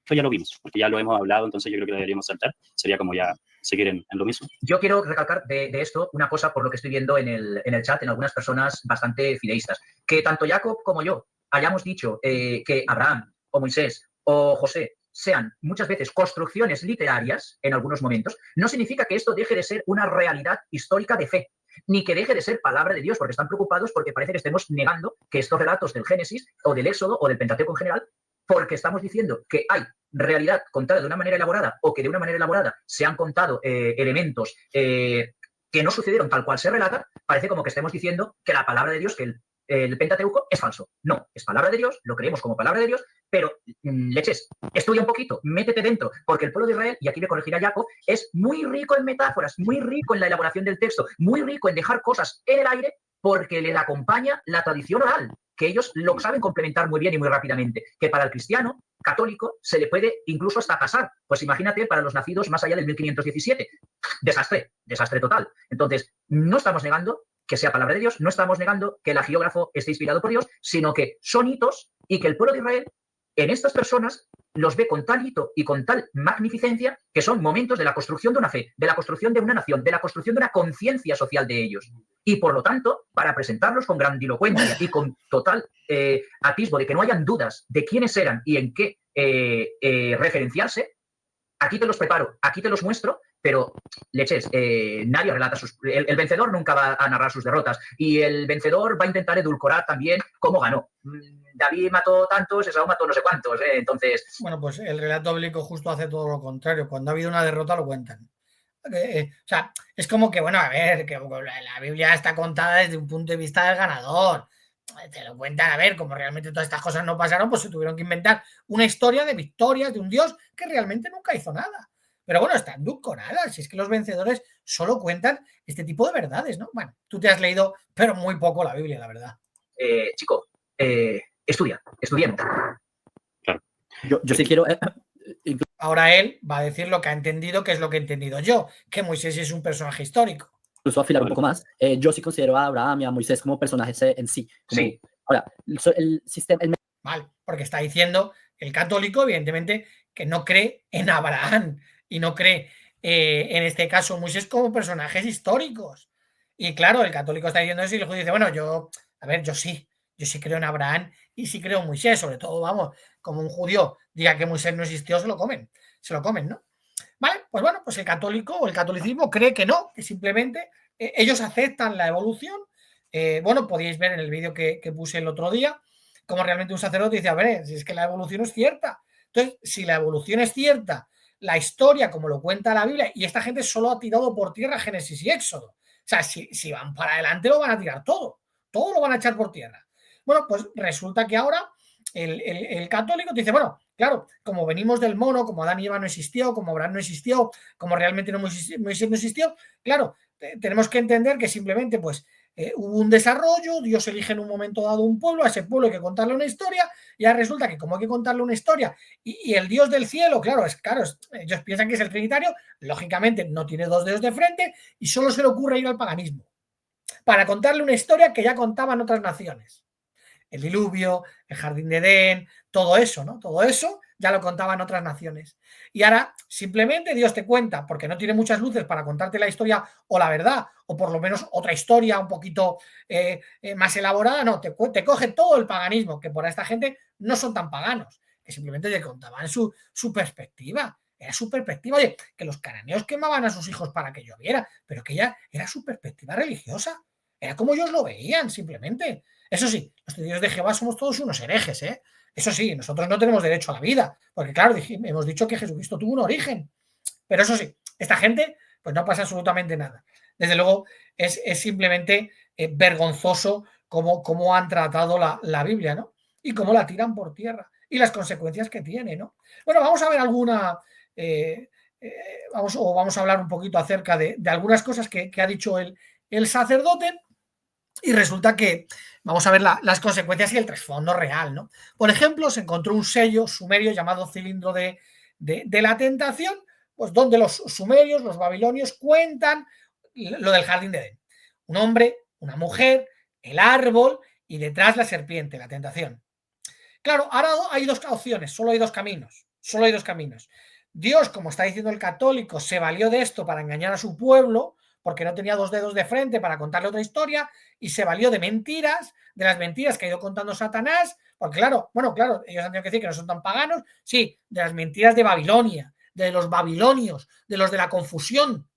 esto ya lo vimos, porque ya lo hemos hablado, entonces yo creo que deberíamos saltar. Sería como ya seguir en lo mismo. Yo quiero recalcar de esto una cosa por lo que estoy viendo en el chat, en algunas personas bastante fideístas, que tanto Jacob como yo hayamos dicho que Abraham o Moisés o José sean muchas veces construcciones literarias en algunos momentos, no significa que esto deje de ser una realidad histórica de fe, ni que deje de ser palabra de Dios, porque están preocupados porque parece que estemos negando que estos relatos del Génesis o del Éxodo o del Pentateuco en general, porque estamos diciendo que hay realidad contada de una manera elaborada o que de una manera elaborada se han contado elementos que no sucedieron tal cual se relata, parece como que estemos diciendo que la palabra de Dios, que el Pentateuco es falso. No, es palabra de Dios, lo creemos como palabra de Dios, pero leches, estudia un poquito, métete dentro, porque el pueblo de Israel, y aquí me corregirá Jacob, es muy rico en metáforas, muy rico en la elaboración del texto, muy rico en dejar cosas en el aire porque les acompaña la tradición oral, que ellos lo saben complementar muy bien y muy rápidamente, que para el cristiano católico se le puede incluso hasta pasar. Pues imagínate para los nacidos más allá del 1517. Desastre total. Entonces, no estamos negando que sea palabra de Dios, no estamos negando que el hagiógrafo esté inspirado por Dios, sino que son hitos y que el pueblo de Israel en estas personas los ve con tal hito y con tal magnificencia que son momentos de la construcción de una fe, de la construcción de una nación, de la construcción de una conciencia social de ellos. Y por lo tanto, para presentarlos con grandilocuencia y con total atisbo de que no hayan dudas de quiénes eran y en qué referenciarse, aquí te los preparo, aquí te los muestro, pero leches, nadie relata el vencedor nunca va a narrar sus derrotas y el vencedor va a intentar edulcorar también cómo ganó. David mató tantos, Esaú mató no sé cuántos, entonces... Bueno, pues el relato bíblico justo hace todo lo contrario. Cuando ha habido una derrota lo cuentan. O sea, es como que, bueno, a ver, que la Biblia está contada desde un punto de vista del ganador. Te lo cuentan, a ver, como realmente todas estas cosas no pasaron, pues se tuvieron que inventar una historia de victorias de un Dios que realmente nunca hizo nada. Pero bueno, está endulcorada, si es que los vencedores solo cuentan este tipo de verdades, ¿no? Bueno, tú te has leído, pero muy poco la Biblia, la verdad. Chico, estudiemos. Claro. Yo sí quiero... Ahora él va a decir lo que ha entendido, que es lo que he entendido yo, que Moisés es un personaje histórico. Incluso afilar un poco más, yo sí considero a Abraham y a Moisés como personajes en sí. Como, sí. Ahora, el sistema... Vale, porque está diciendo el católico, evidentemente, que no cree en Abraham y no cree, en este caso, Moisés como personajes históricos. Y claro, el católico está diciendo eso y el judío dice, bueno, yo sí creo en Abraham y sí creo en Moisés, sobre todo, vamos, como un judío diga que Moisés no existió, se lo comen, ¿no? Vale, pues bueno, pues el católico o el catolicismo cree que no, que simplemente ellos aceptan la evolución. Bueno, podéis ver en el vídeo que puse el otro día, como realmente un sacerdote dice, a ver, si es que la evolución es cierta. Entonces, si la evolución es cierta, la historia, como lo cuenta la Biblia, y esta gente solo ha tirado por tierra Génesis y Éxodo. O sea, si van para adelante lo van a tirar todo lo van a echar por tierra. Bueno, pues resulta que ahora el católico dice, bueno, claro, como venimos del mono, como Adán y Eva no existió, como Abraham no existió, como realmente Moisés no existió, claro, tenemos que entender que simplemente pues hubo un desarrollo, Dios elige en un momento dado un pueblo, a ese pueblo hay que contarle una historia, y ahora resulta que como hay que contarle una historia, y el Dios del cielo, claro, ellos piensan que es el Trinitario, lógicamente no tiene dos dedos de frente, y solo se le ocurre ir al paganismo, para contarle una historia que ya contaban otras naciones. El diluvio, el jardín de Edén, todo eso, ¿no? Todo eso ya lo contaban otras naciones. Y ahora simplemente Dios te cuenta, porque no tiene muchas luces para contarte la historia o la verdad, o por lo menos otra historia un poquito más elaborada, no, te coge todo el paganismo, que por esta gente no son tan paganos, que simplemente te contaban su perspectiva. Era su perspectiva, oye, que los cananeos quemaban a sus hijos para que lloviera, pero que ya era su perspectiva religiosa. Era como ellos lo veían, simplemente. Eso sí, los testigos de Jehová somos todos unos herejes, ¿eh? Eso sí, nosotros no tenemos derecho a la vida, porque claro, hemos dicho que Jesucristo tuvo un origen. Pero eso sí, esta gente, pues no pasa absolutamente nada. Desde luego, es simplemente vergonzoso cómo han tratado la Biblia, ¿no? Y cómo la tiran por tierra. Y las consecuencias que tiene, ¿no? Bueno, vamos a ver alguna... vamos a hablar un poquito acerca de algunas cosas que ha dicho el sacerdote. Y resulta que vamos a ver las consecuencias y el trasfondo real, ¿no? Por ejemplo, se encontró un sello sumerio llamado cilindro de la tentación, pues donde los sumerios, los babilonios, cuentan lo del jardín de Edén. Un hombre, una mujer, el árbol y detrás la serpiente, la tentación. Claro, ahora hay dos opciones, solo hay dos caminos. Solo hay dos caminos. Dios, como está diciendo el católico, se valió de esto para engañar a su pueblo, porque no tenía dos dedos de frente para contarle otra historia, y se valió de mentiras, de las mentiras que ha ido contando Satanás, porque claro, ellos han tenido que decir que no son tan paganos, sí, de las mentiras de Babilonia, de los babilonios, de los de la confusión.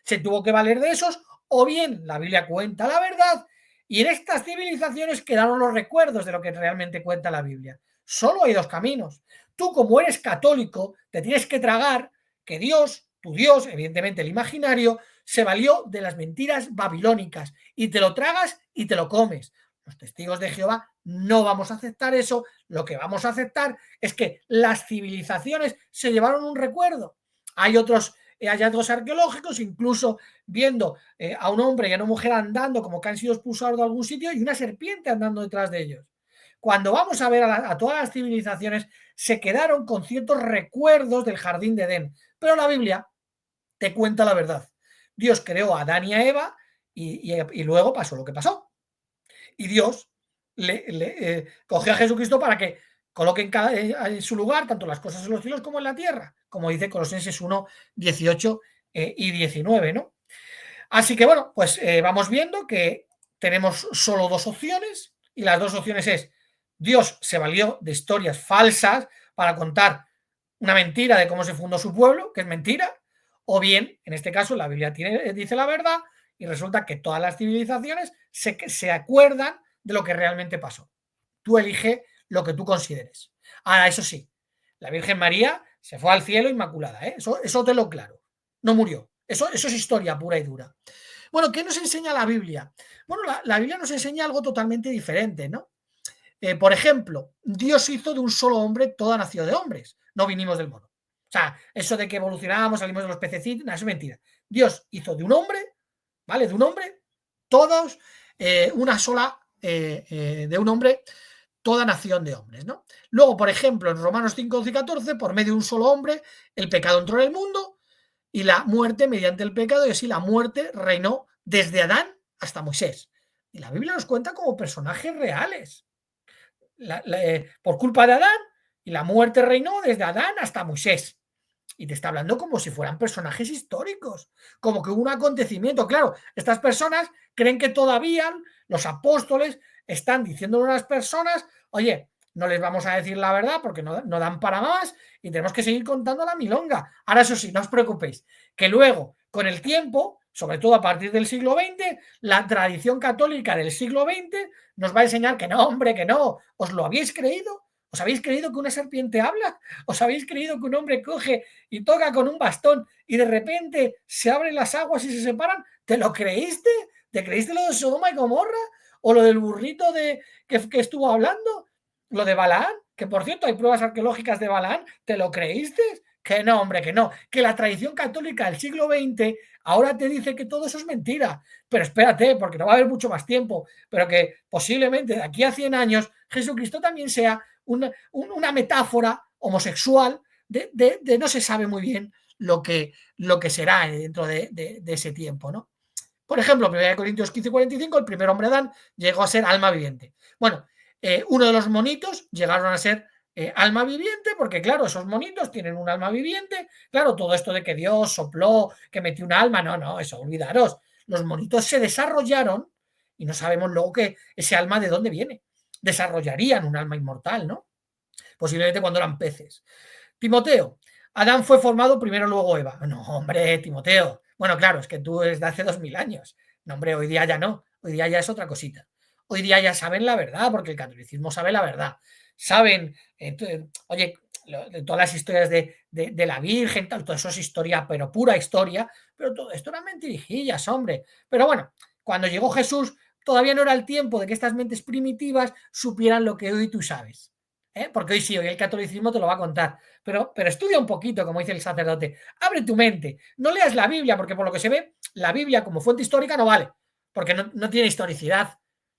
Se tuvo que valer de esos, o bien la Biblia cuenta la verdad, y en estas civilizaciones quedaron los recuerdos de lo que realmente cuenta la Biblia. Solo hay dos caminos. Tú, como eres católico, te tienes que tragar que Dios, tu Dios, evidentemente el imaginario, se valió de las mentiras babilónicas y te lo tragas y te lo comes. Los testigos de Jehová no vamos a aceptar eso. Lo que vamos a aceptar es que las civilizaciones se llevaron un recuerdo. Hay otros hallazgos arqueológicos, incluso viendo a un hombre y a una mujer andando como que han sido expulsados de algún sitio y una serpiente andando detrás de ellos. Cuando vamos a ver a todas las civilizaciones, se quedaron con ciertos recuerdos del jardín de Edén, pero la Biblia te cuenta la verdad. Dios creó a Adán y a Eva y luego pasó lo que pasó. Y Dios cogió a Jesucristo para que coloque en su lugar tanto las cosas en los cielos como en la tierra, como dice Colosenses 1, 18 y 19, ¿no? Así que bueno, pues vamos viendo que tenemos solo dos opciones y las dos opciones es Dios se valió de historias falsas para contar una mentira de cómo se fundó su pueblo, que es mentira, o bien, en este caso, la Biblia dice la verdad y resulta que todas las civilizaciones se acuerdan de lo que realmente pasó. Tú elige lo que tú consideres. Ahora, eso sí, la Virgen María se fue al cielo inmaculada, ¿eh? Eso te lo claro. No murió. Eso es historia pura y dura. Bueno, ¿qué nos enseña la Biblia? Bueno, la Biblia nos enseña algo totalmente diferente, ¿no? Por ejemplo, Dios hizo de un solo hombre toda nación de hombres. No vinimos del mono. O sea, eso de que evolucionamos, salimos de los pececitos, no, eso es mentira. Dios hizo de un hombre, ¿vale? De un hombre, todos, una sola, de un hombre, toda nación de hombres, ¿no? Luego, por ejemplo, en Romanos 5, 11 y 14, por medio de un solo hombre, el pecado entró en el mundo y la muerte mediante el pecado, y así la muerte reinó desde Adán hasta Moisés. Y la Biblia nos cuenta como personajes reales. Por culpa de Adán, y la muerte reinó desde Adán hasta Moisés. Y te está hablando como si fueran personajes históricos, como que hubo un acontecimiento. Claro, estas personas creen que todavía los apóstoles están diciéndole a las personas, oye, no les vamos a decir la verdad porque no dan para más y tenemos que seguir contando la milonga. Ahora, eso sí, no os preocupéis, que luego, con el tiempo, sobre todo a partir del siglo XX, la tradición católica del siglo XX nos va a enseñar que no, hombre, que no. ¿Os lo habéis creído? ¿Os habéis creído que una serpiente habla? ¿Os habéis creído que un hombre coge y toca con un bastón y de repente se abren las aguas y se separan? ¿Te lo creíste? ¿Te creíste lo de Sodoma y Gomorra? ¿O lo del burrito que estuvo hablando? ¿Lo de Balaán? Que por cierto hay pruebas arqueológicas de Balaán. ¿Te lo creíste? Que no, hombre, que no. Que la tradición católica del siglo XX ahora te dice que todo eso es mentira. Pero espérate, porque no va a haber mucho más tiempo. Pero que posiblemente de aquí a 100 años Jesucristo también sea una metáfora homosexual de no se sabe muy bien lo que será dentro de ese tiempo, ¿no? Por ejemplo, 1 Corintios 15:45, el primer hombre Adán llegó a ser alma viviente. Bueno, uno de los monitos llegaron a ser alma viviente, porque claro, esos monitos tienen un alma viviente. Claro, todo esto de que Dios sopló, que metió un alma, no, eso olvidaros. Los monitos se desarrollaron y no sabemos luego que ese alma de dónde viene. Desarrollarían un alma inmortal, ¿no? Posiblemente cuando eran peces. Timoteo, Adán fue formado primero, luego Eva. No, hombre, Timoteo. Bueno, claro, es que tú eres de hace 2000 años. No, hombre, hoy día ya no. Hoy día ya es otra cosita. Hoy día ya saben la verdad, porque el catolicismo sabe la verdad. Saben, oye, todas las historias de la Virgen, todo eso es historia, pero pura historia, pero todo esto eran mentirijillas, hombre. Pero bueno, cuando llegó Jesús, todavía no era el tiempo de que estas mentes primitivas supieran lo que hoy tú sabes. Porque hoy sí, hoy el catolicismo te lo va a contar. Pero estudia un poquito, como dice el sacerdote. Abre tu mente. No leas la Biblia, porque por lo que se ve, la Biblia como fuente histórica no vale. Porque no tiene historicidad.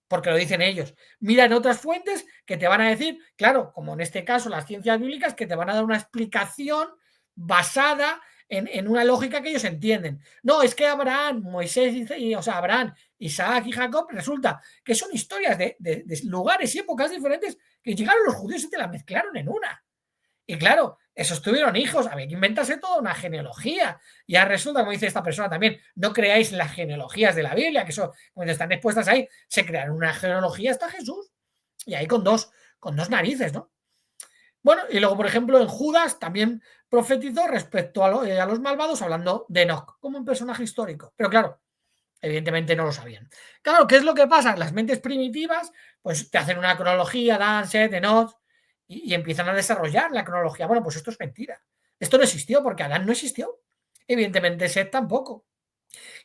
Porque lo dicen ellos. Mira en otras fuentes que te van a decir, claro, como en este caso las ciencias bíblicas, que te van a dar una explicación basada en una lógica que ellos entienden. No, es que Abraham, Moisés, Abraham, Isaac y Jacob, resulta que son historias de lugares y épocas diferentes que llegaron los judíos y te las mezclaron en una. Y claro, esos tuvieron hijos, había que inventarse toda una genealogía. Ya resulta, como dice esta persona también, no creáis las genealogías de la Biblia, que eso, cuando están expuestas ahí, se crearon una genealogía hasta Jesús. Y ahí con dos narices, ¿no? Bueno, y luego, por ejemplo, en Judas también profetizó respecto a los malvados, hablando de Enoc como un personaje histórico. Pero claro, evidentemente no lo sabían. Claro, ¿qué es lo que pasa? Las mentes primitivas, pues te hacen una cronología, Dan, Set, Enoch, y empiezan a desarrollar la cronología. Bueno, pues esto es mentira. Esto no existió porque Adán no existió. Evidentemente Set tampoco.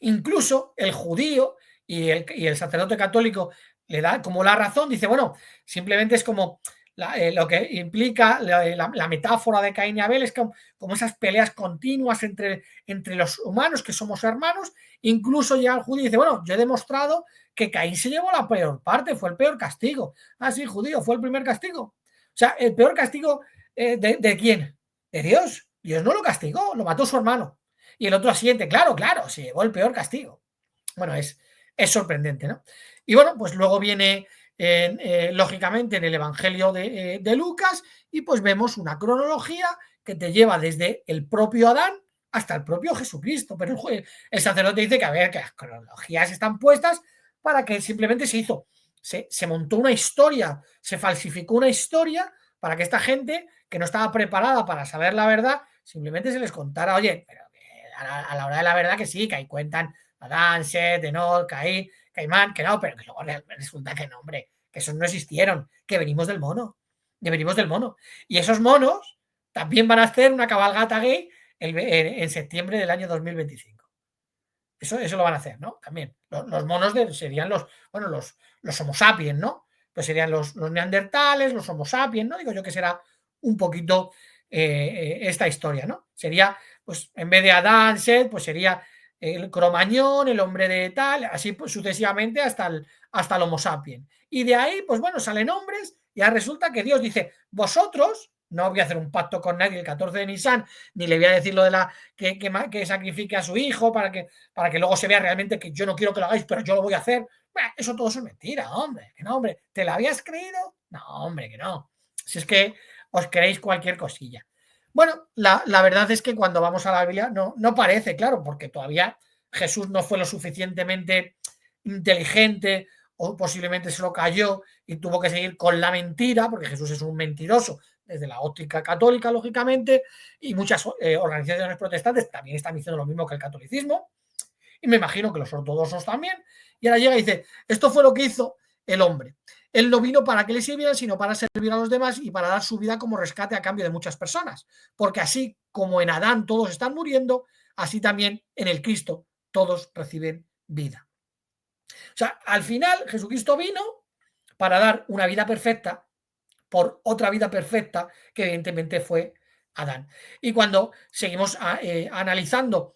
Incluso el judío y el sacerdote católico le da como la razón, dice, bueno, simplemente es como lo que implica la metáfora de Caín y Abel, es como esas peleas continuas entre los humanos, que somos hermanos. Incluso llega el judío y dice, bueno, yo he demostrado que Caín se llevó la peor parte, fue el peor castigo. Ah, sí, judío, fue el primer castigo. O sea, el peor castigo, ¿de quién? De Dios. Dios no lo castigó, lo mató su hermano. Y el otro asiente, claro, se llevó el peor castigo. Bueno, es sorprendente, ¿no? Y bueno, pues luego viene, lógicamente, en el Evangelio de Lucas, y pues vemos una cronología que te lleva desde el propio Adán hasta el propio Jesucristo. Pero el sacerdote dice que, a ver, que las cronologías están puestas para que simplemente se montó una historia, se falsificó una historia para que esta gente que no estaba preparada para saber la verdad, simplemente se les contara, oye, pero a la hora de la verdad que sí, que ahí cuentan Adán, Set, Enoch, Caimán, que no, pero que luego resulta que no, hombre, que esos no existieron, que venimos del mono. Y esos monos también van a hacer una cabalgata gay en septiembre del año 2025. Eso lo van a hacer, ¿no? También. Los monos serían los Homo sapiens, ¿no? Pues serían los neandertales, los Homo sapiens, ¿no? Digo yo que será un poquito esta historia, ¿no? Sería, pues, en vez de Adán, Set, pues sería el Cromañón, el hombre de tal, así pues, sucesivamente hasta el Homo sapiens. Y de ahí, pues bueno, salen hombres y ya resulta que Dios dice, vosotros, no voy a hacer un pacto con nadie el 14 de Nisan, ni le voy a decir lo de que sacrifique a su hijo para que luego se vea realmente que yo no quiero que lo hagáis, pero yo lo voy a hacer. Eso todo es mentira, hombre. Que no, hombre. ¿Te la habías creído? No, hombre, que no. Si es que os creéis cualquier cosilla. Bueno, la verdad es que cuando vamos a la Biblia no parece, claro, porque todavía Jesús no fue lo suficientemente inteligente o posiblemente se lo cayó y tuvo que seguir con la mentira, porque Jesús es un mentiroso desde la óptica católica, lógicamente, y muchas organizaciones protestantes también están diciendo lo mismo que el catolicismo, y me imagino que los ortodoxos también, y ahora llega y dice, esto fue lo que hizo el hombre. Él no vino para que le sirvieran, sino para servir a los demás y para dar su vida como rescate a cambio de muchas personas. Porque así como en Adán todos están muriendo, así también en el Cristo todos reciben vida. O sea, al final Jesucristo vino para dar una vida perfecta por otra vida perfecta que evidentemente fue Adán. Y cuando seguimos analizando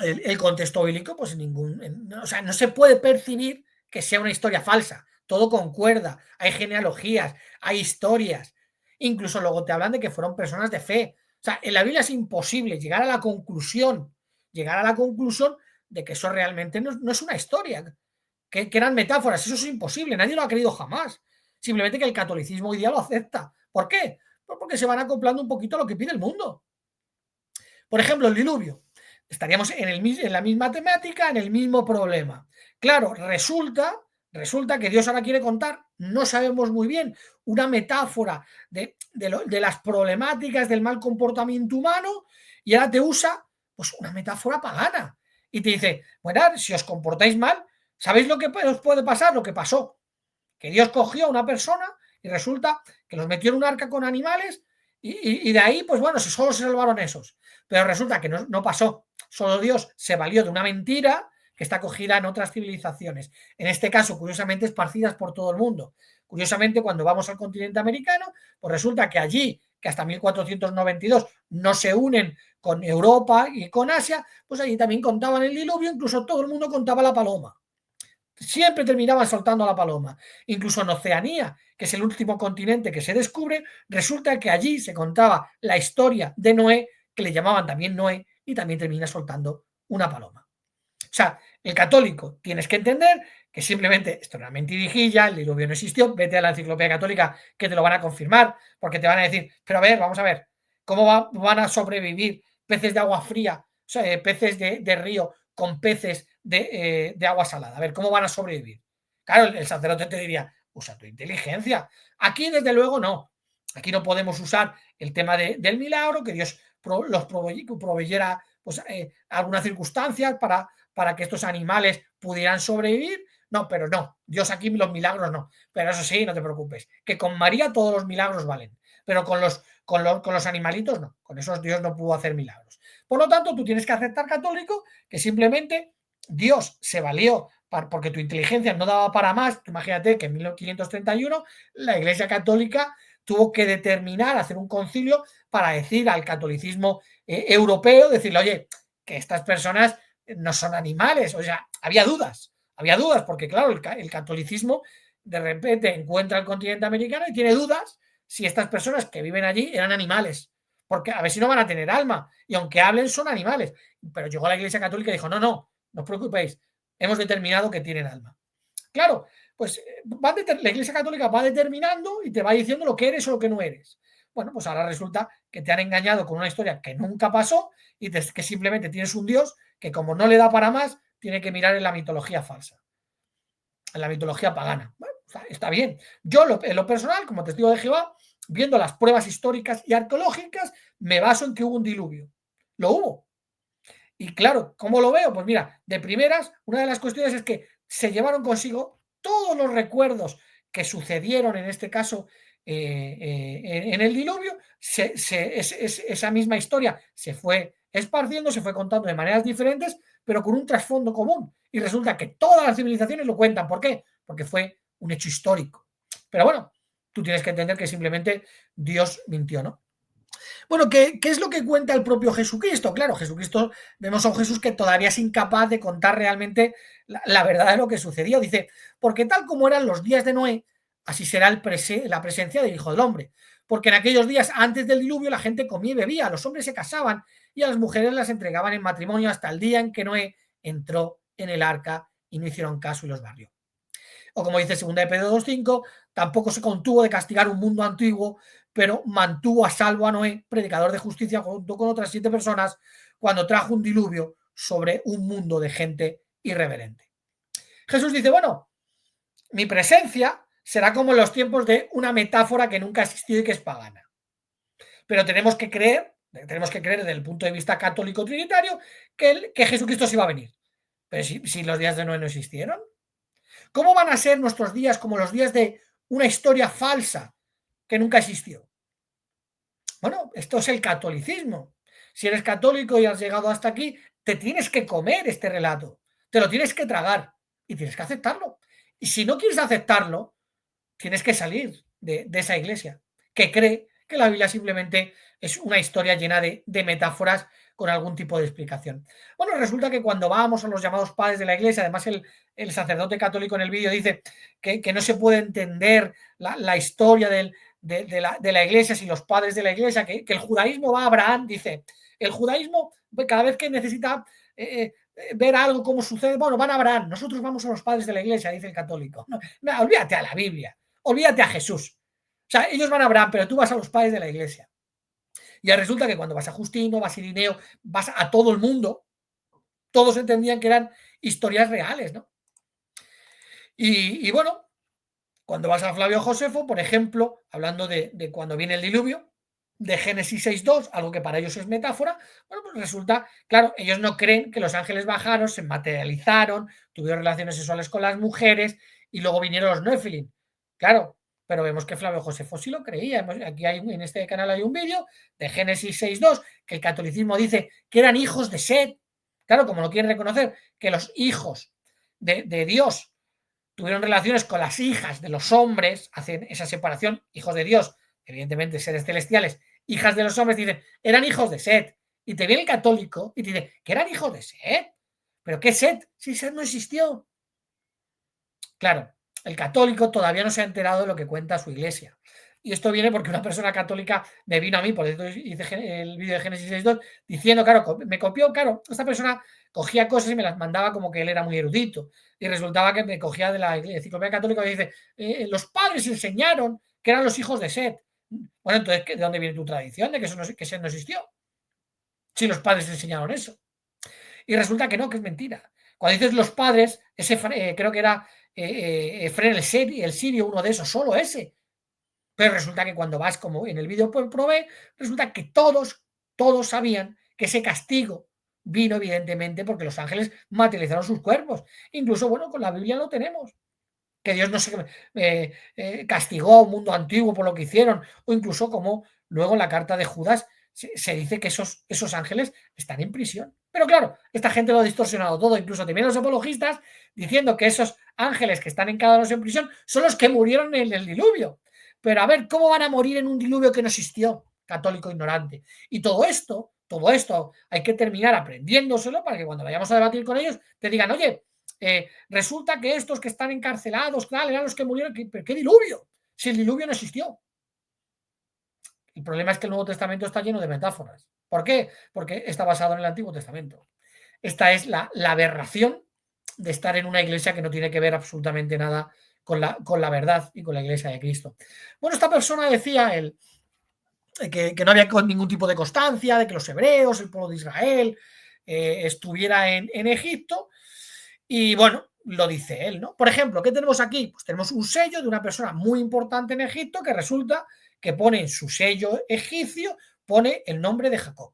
el contexto bíblico, pues no se puede percibir que sea una historia falsa. Todo concuerda, hay genealogías, hay historias. Incluso luego te hablan de que fueron personas de fe. O sea, en la Biblia es imposible llegar a la conclusión de que eso realmente no es una historia, que eran metáforas. Eso es imposible, nadie lo ha creído jamás. Simplemente que el catolicismo hoy día lo acepta. ¿Por qué? Pues porque se van acoplando un poquito a lo que pide el mundo. Por ejemplo, el diluvio. Estaríamos en la misma temática, en el mismo problema. Claro, resulta que Dios ahora quiere contar, no sabemos muy bien, una metáfora de las problemáticas del mal comportamiento humano, y ahora te usa pues una metáfora pagana. Y te dice, bueno, si os comportáis mal, ¿sabéis lo que os puede pasar? Lo que pasó. Que Dios cogió a una persona y resulta que los metió en un arca con animales y de ahí, pues bueno, solo se salvaron esos. Pero resulta que no pasó. Solo Dios se valió de una mentira que está cogida en otras civilizaciones. En este caso, curiosamente, esparcidas por todo el mundo. Curiosamente, cuando vamos al continente americano, pues resulta que allí, que hasta 1492 no se unen con Europa y con Asia, pues allí también contaban el diluvio, incluso todo el mundo contaba la paloma. Siempre terminaban soltando la paloma. Incluso en Oceanía, que es el último continente que se descubre, resulta que allí se contaba la historia de Noé, que le llamaban también Noé, y también termina soltando una paloma. O sea, el católico, tienes que entender que simplemente esto es una mentirijilla, el diluvio no existió, vete a la enciclopedia católica que te lo van a confirmar, porque te van a decir, pero a ver, vamos a ver, ¿cómo van a sobrevivir peces de agua fría, o sea, peces de río con peces de agua salada? A ver, ¿cómo van a sobrevivir? Claro, el sacerdote te diría, usa tu inteligencia. Aquí, desde luego, no. Aquí no podemos usar el tema del milagro, que Dios los proveyera pues, algunas circunstancias para que estos animales pudieran sobrevivir. No, pero no. Dios aquí los milagros no. Pero eso sí, no te preocupes. Que con María todos los milagros valen. Pero con los animalitos no. Con esos Dios no pudo hacer milagros. Por lo tanto, tú tienes que aceptar, católico, que simplemente Dios se valió porque tu inteligencia no daba para más. Imagínate que en 1531 la Iglesia Católica tuvo que determinar, hacer un concilio para decir al catolicismo europeo, decirle, oye, que estas personas no son animales. O sea, había dudas porque claro, el catolicismo de repente encuentra el continente americano y tiene dudas si estas personas que viven allí eran animales, porque a ver si no van a tener alma, y aunque hablen son animales. Pero llegó la Iglesia Católica y dijo, no os preocupéis, hemos determinado que tienen alma. Claro, pues la Iglesia Católica va determinando y te va diciendo lo que eres o lo que no eres. Bueno, pues ahora resulta que te han engañado con una historia que nunca pasó y que simplemente tienes un Dios que, como no le da para más, tiene que mirar en la mitología falsa, en la mitología pagana. Bueno, está bien. Yo, en lo personal, como testigo de Jehová, viendo las pruebas históricas y arqueológicas, me baso en que hubo un diluvio. Lo hubo. Y claro, ¿cómo lo veo? Pues mira, de primeras, una de las cuestiones es que se llevaron consigo todos los recuerdos que sucedieron, en este caso, en el diluvio. Esa misma historia se fue esparciendo, se fue contando de maneras diferentes, pero con un trasfondo común. Y resulta que todas las civilizaciones lo cuentan. ¿Por qué? Porque fue un hecho histórico. Pero bueno, tú tienes que entender que simplemente Dios mintió, ¿no? Bueno, ¿qué es lo que cuenta el propio Jesucristo? Claro, Jesucristo, vemos a un Jesús que todavía es incapaz de contar realmente la verdad de lo que sucedió. Dice, porque tal como eran los días de Noé, así será la presencia del Hijo del Hombre. Porque en aquellos días antes del diluvio la gente comía y bebía, los hombres se casaban y a las mujeres las entregaban en matrimonio hasta el día en que Noé entró en el arca y no hicieron caso y los barrió. O como dice 2 de Pedro 2:5, tampoco se contuvo de castigar un mundo antiguo, pero mantuvo a salvo a Noé, predicador de justicia, junto con otras 7 personas, cuando trajo un diluvio sobre un mundo de gente irreverente. Jesús dice, bueno, mi presencia será como en los tiempos de una metáfora que nunca ha existido y que es pagana. Pero tenemos que creer desde el punto de vista católico trinitario que Jesucristo sí va a venir. Pero si los días de Noé no existieron, ¿cómo van a ser nuestros días como los días de una historia falsa que nunca existió? Bueno, esto es el catolicismo. Si eres católico y has llegado hasta aquí, te tienes que comer este relato, te lo tienes que tragar y tienes que aceptarlo. Y si no quieres aceptarlo, tienes que salir de esa iglesia que cree que la Biblia simplemente es una historia llena de metáforas con algún tipo de explicación. Bueno, resulta que cuando vamos a los llamados padres de la iglesia, además el sacerdote católico en el vídeo dice que no se puede entender la historia de la iglesia sin los padres de la iglesia, que el judaísmo va a Abraham, dice, el judaísmo cada vez que necesita ver algo como sucede, bueno, van a Abraham, nosotros vamos a los padres de la iglesia, dice el católico. No, olvídate a la Biblia, olvídate a Jesús. O sea, ellos van a Abraham, pero tú vas a los padres de la iglesia. Y ya resulta que cuando vas a Justino, vas a Irineo, vas a todo el mundo, todos entendían que eran historias reales, ¿no? Y bueno, cuando vas a Flavio Josefo, por ejemplo, hablando de cuando viene el diluvio, de Génesis 6:2, algo que para ellos es metáfora, bueno, pues resulta, claro, ellos no creen que los ángeles bajaron, se materializaron, tuvieron relaciones sexuales con las mujeres y luego vinieron los Nefilim. Claro, pero vemos que Flavio Josefo sí lo creía. Aquí en este canal hay un vídeo de Génesis 6:2 que el catolicismo dice que eran hijos de Set. Claro, como no quieren reconocer que los hijos de Dios tuvieron relaciones con las hijas de los hombres, hacen esa separación, hijos de Dios, evidentemente seres celestiales, hijas de los hombres, dicen, eran hijos de Set. Y te viene el católico y te dice, ¿que eran hijos de Set? ¿Pero qué Set? Si Set no existió. Claro, el católico todavía no se ha enterado de lo que cuenta su iglesia. Y esto viene porque una persona católica me vino a mí, por eso hice el vídeo de Génesis 6:2, diciendo, claro, me copió, claro, esta persona cogía cosas y me las mandaba como que él era muy erudito. Y resultaba que me cogía de la Enciclopedia Católica y dice, los padres enseñaron que eran los hijos de Set. Bueno, entonces, ¿de dónde viene tu tradición de que Set no existió? Si los padres enseñaron eso. Y resulta que no, que es mentira. Cuando dices los padres, creo que era Efrén el Sirio, uno de esos, solo ese. Pero resulta que cuando vas, como en el vídeo probé, resulta que todos sabían que ese castigo vino evidentemente porque los ángeles materializaron sus cuerpos. Incluso, bueno, con la Biblia lo tenemos. Que Dios no se castigó a un mundo antiguo por lo que hicieron, o incluso como luego en la carta de Judas se dice que esos ángeles están en prisión. Pero claro, esta gente lo ha distorsionado todo, incluso también los apologistas, diciendo que esos ángeles que están encadenados en prisión son los que murieron en el diluvio. Pero a ver, ¿cómo van a morir en un diluvio que no existió? Católico ignorante. Y todo esto hay que terminar aprendiéndoselo para que cuando vayamos a debatir con ellos te digan, oye, resulta que estos que están encarcelados, claro, eran los que murieron. ¿Pero qué diluvio? Si el diluvio no existió. El problema es que el Nuevo Testamento está lleno de metáforas. ¿Por qué? Porque está basado en el Antiguo Testamento. Esta es la aberración de estar en una iglesia que no tiene que ver absolutamente nada con la verdad y con la iglesia de Cristo. Bueno, esta persona decía que no había ningún tipo de constancia de que los hebreos, el pueblo de Israel, estuviera en Egipto. Y bueno, lo dice él, ¿no? Por ejemplo, ¿qué tenemos aquí? Pues tenemos un sello de una persona muy importante en Egipto que resulta que pone en su sello egipcio, pone el nombre de Jacob.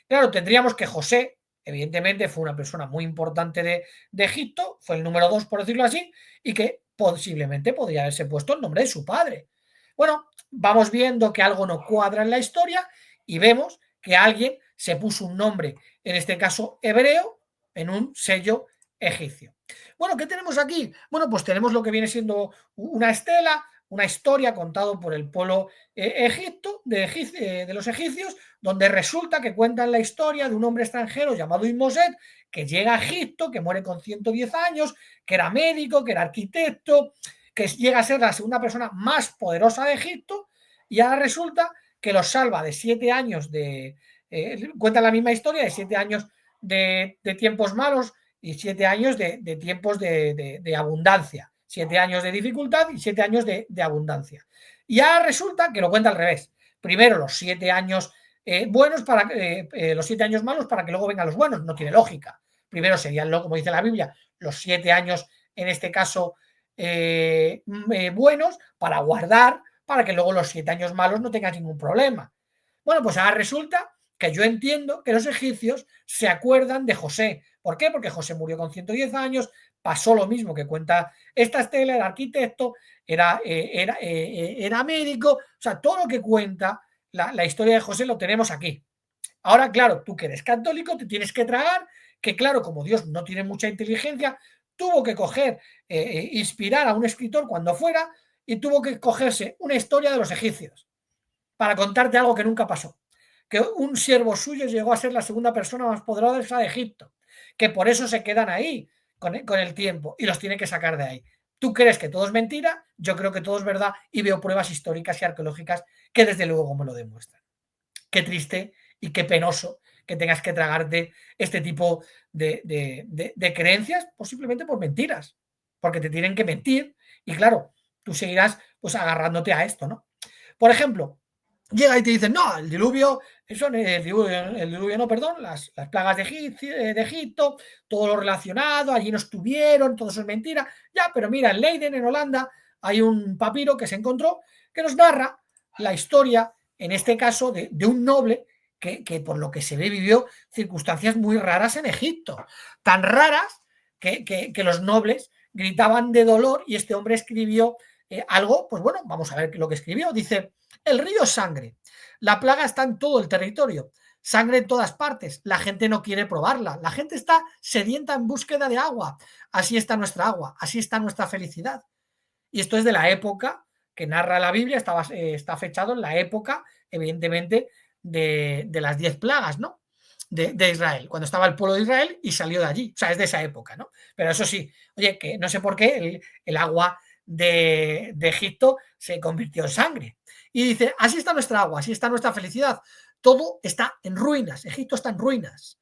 Claro, tendríamos que José, evidentemente, fue una persona muy importante de Egipto, fue el número 2, por decirlo así, y que posiblemente podría haberse puesto el nombre de su padre. Bueno, vamos viendo que algo no cuadra en la historia y vemos que alguien se puso un nombre, en este caso hebreo, en un sello egipcio. Bueno, ¿qué tenemos aquí? Bueno, pues tenemos lo que viene siendo una estela, una historia contado por el pueblo de los egipcios, donde resulta que cuentan la historia de un hombre extranjero llamado Inmoset, que llega a Egipto, que muere con 110 años, que era médico, que era arquitecto, que llega a ser la segunda persona más poderosa de Egipto, y ahora resulta que los salva de 7 años cuenta la misma historia, de 7 años de tiempos malos y 7 años de tiempos de abundancia. 7 años de dificultad y 7 años de abundancia. Y ya resulta que lo cuenta al revés. Primero los 7 años buenos los 7 años malos para que luego vengan los buenos. No tiene lógica. Primero serían, como dice la Biblia, los 7 años, en este caso, buenos para guardar, para que luego los 7 años malos no tengan ningún problema. Bueno, pues ahora resulta que yo entiendo que los egipcios se acuerdan de José. ¿Por qué? Porque José murió con 110 años, pasó lo mismo que cuenta esta estela, era arquitecto, era médico, o sea, todo lo que cuenta la historia de José lo tenemos aquí. Ahora, claro, tú que eres católico te tienes que tragar que, claro, como Dios no tiene mucha inteligencia, tuvo que inspirar a un escritor cuando fuera y tuvo que cogerse una historia de los egipcios para contarte algo que nunca pasó. Que un siervo suyo llegó a ser la segunda persona más poderosa de Egipto, que por eso se quedan ahí con el tiempo y los tiene que sacar de ahí. ¿Tú crees que todo es mentira? Yo creo que todo es verdad y veo pruebas históricas y arqueológicas que desde luego me lo demuestran. Qué triste y qué penoso que tengas que tragarte este tipo de creencias, pues simplemente por mentiras, porque te tienen que mentir y claro, tú seguirás pues agarrándote a esto, ¿no? Por ejemplo, llega y te dicen, no, el diluvio no, perdón, las plagas de Egipto, todo lo relacionado, allí no estuvieron, todo eso es mentira. Ya, pero mira, en Leiden, en Holanda, hay un papiro que se encontró que nos narra la historia, en este caso, de un noble que por lo que se ve vivió circunstancias muy raras en Egipto, tan raras que los nobles gritaban de dolor y este hombre escribió algo, pues bueno, vamos a ver lo que escribió. Dice, el río es sangre, la plaga está en todo el territorio, sangre en todas partes, la gente no quiere probarla, la gente está sedienta en búsqueda de agua, así está nuestra agua, así está nuestra felicidad. Y esto es de la época que narra la Biblia, está fechado en la época, evidentemente, de las 10 plagas, ¿no? De Israel, cuando estaba el pueblo de Israel y salió de allí, o sea, es de esa época, ¿no? Pero eso sí, oye, que no sé por qué el agua de Egipto se convirtió en sangre. Y dice, así está nuestra agua, así está nuestra felicidad, todo está en ruinas, Egipto está en ruinas.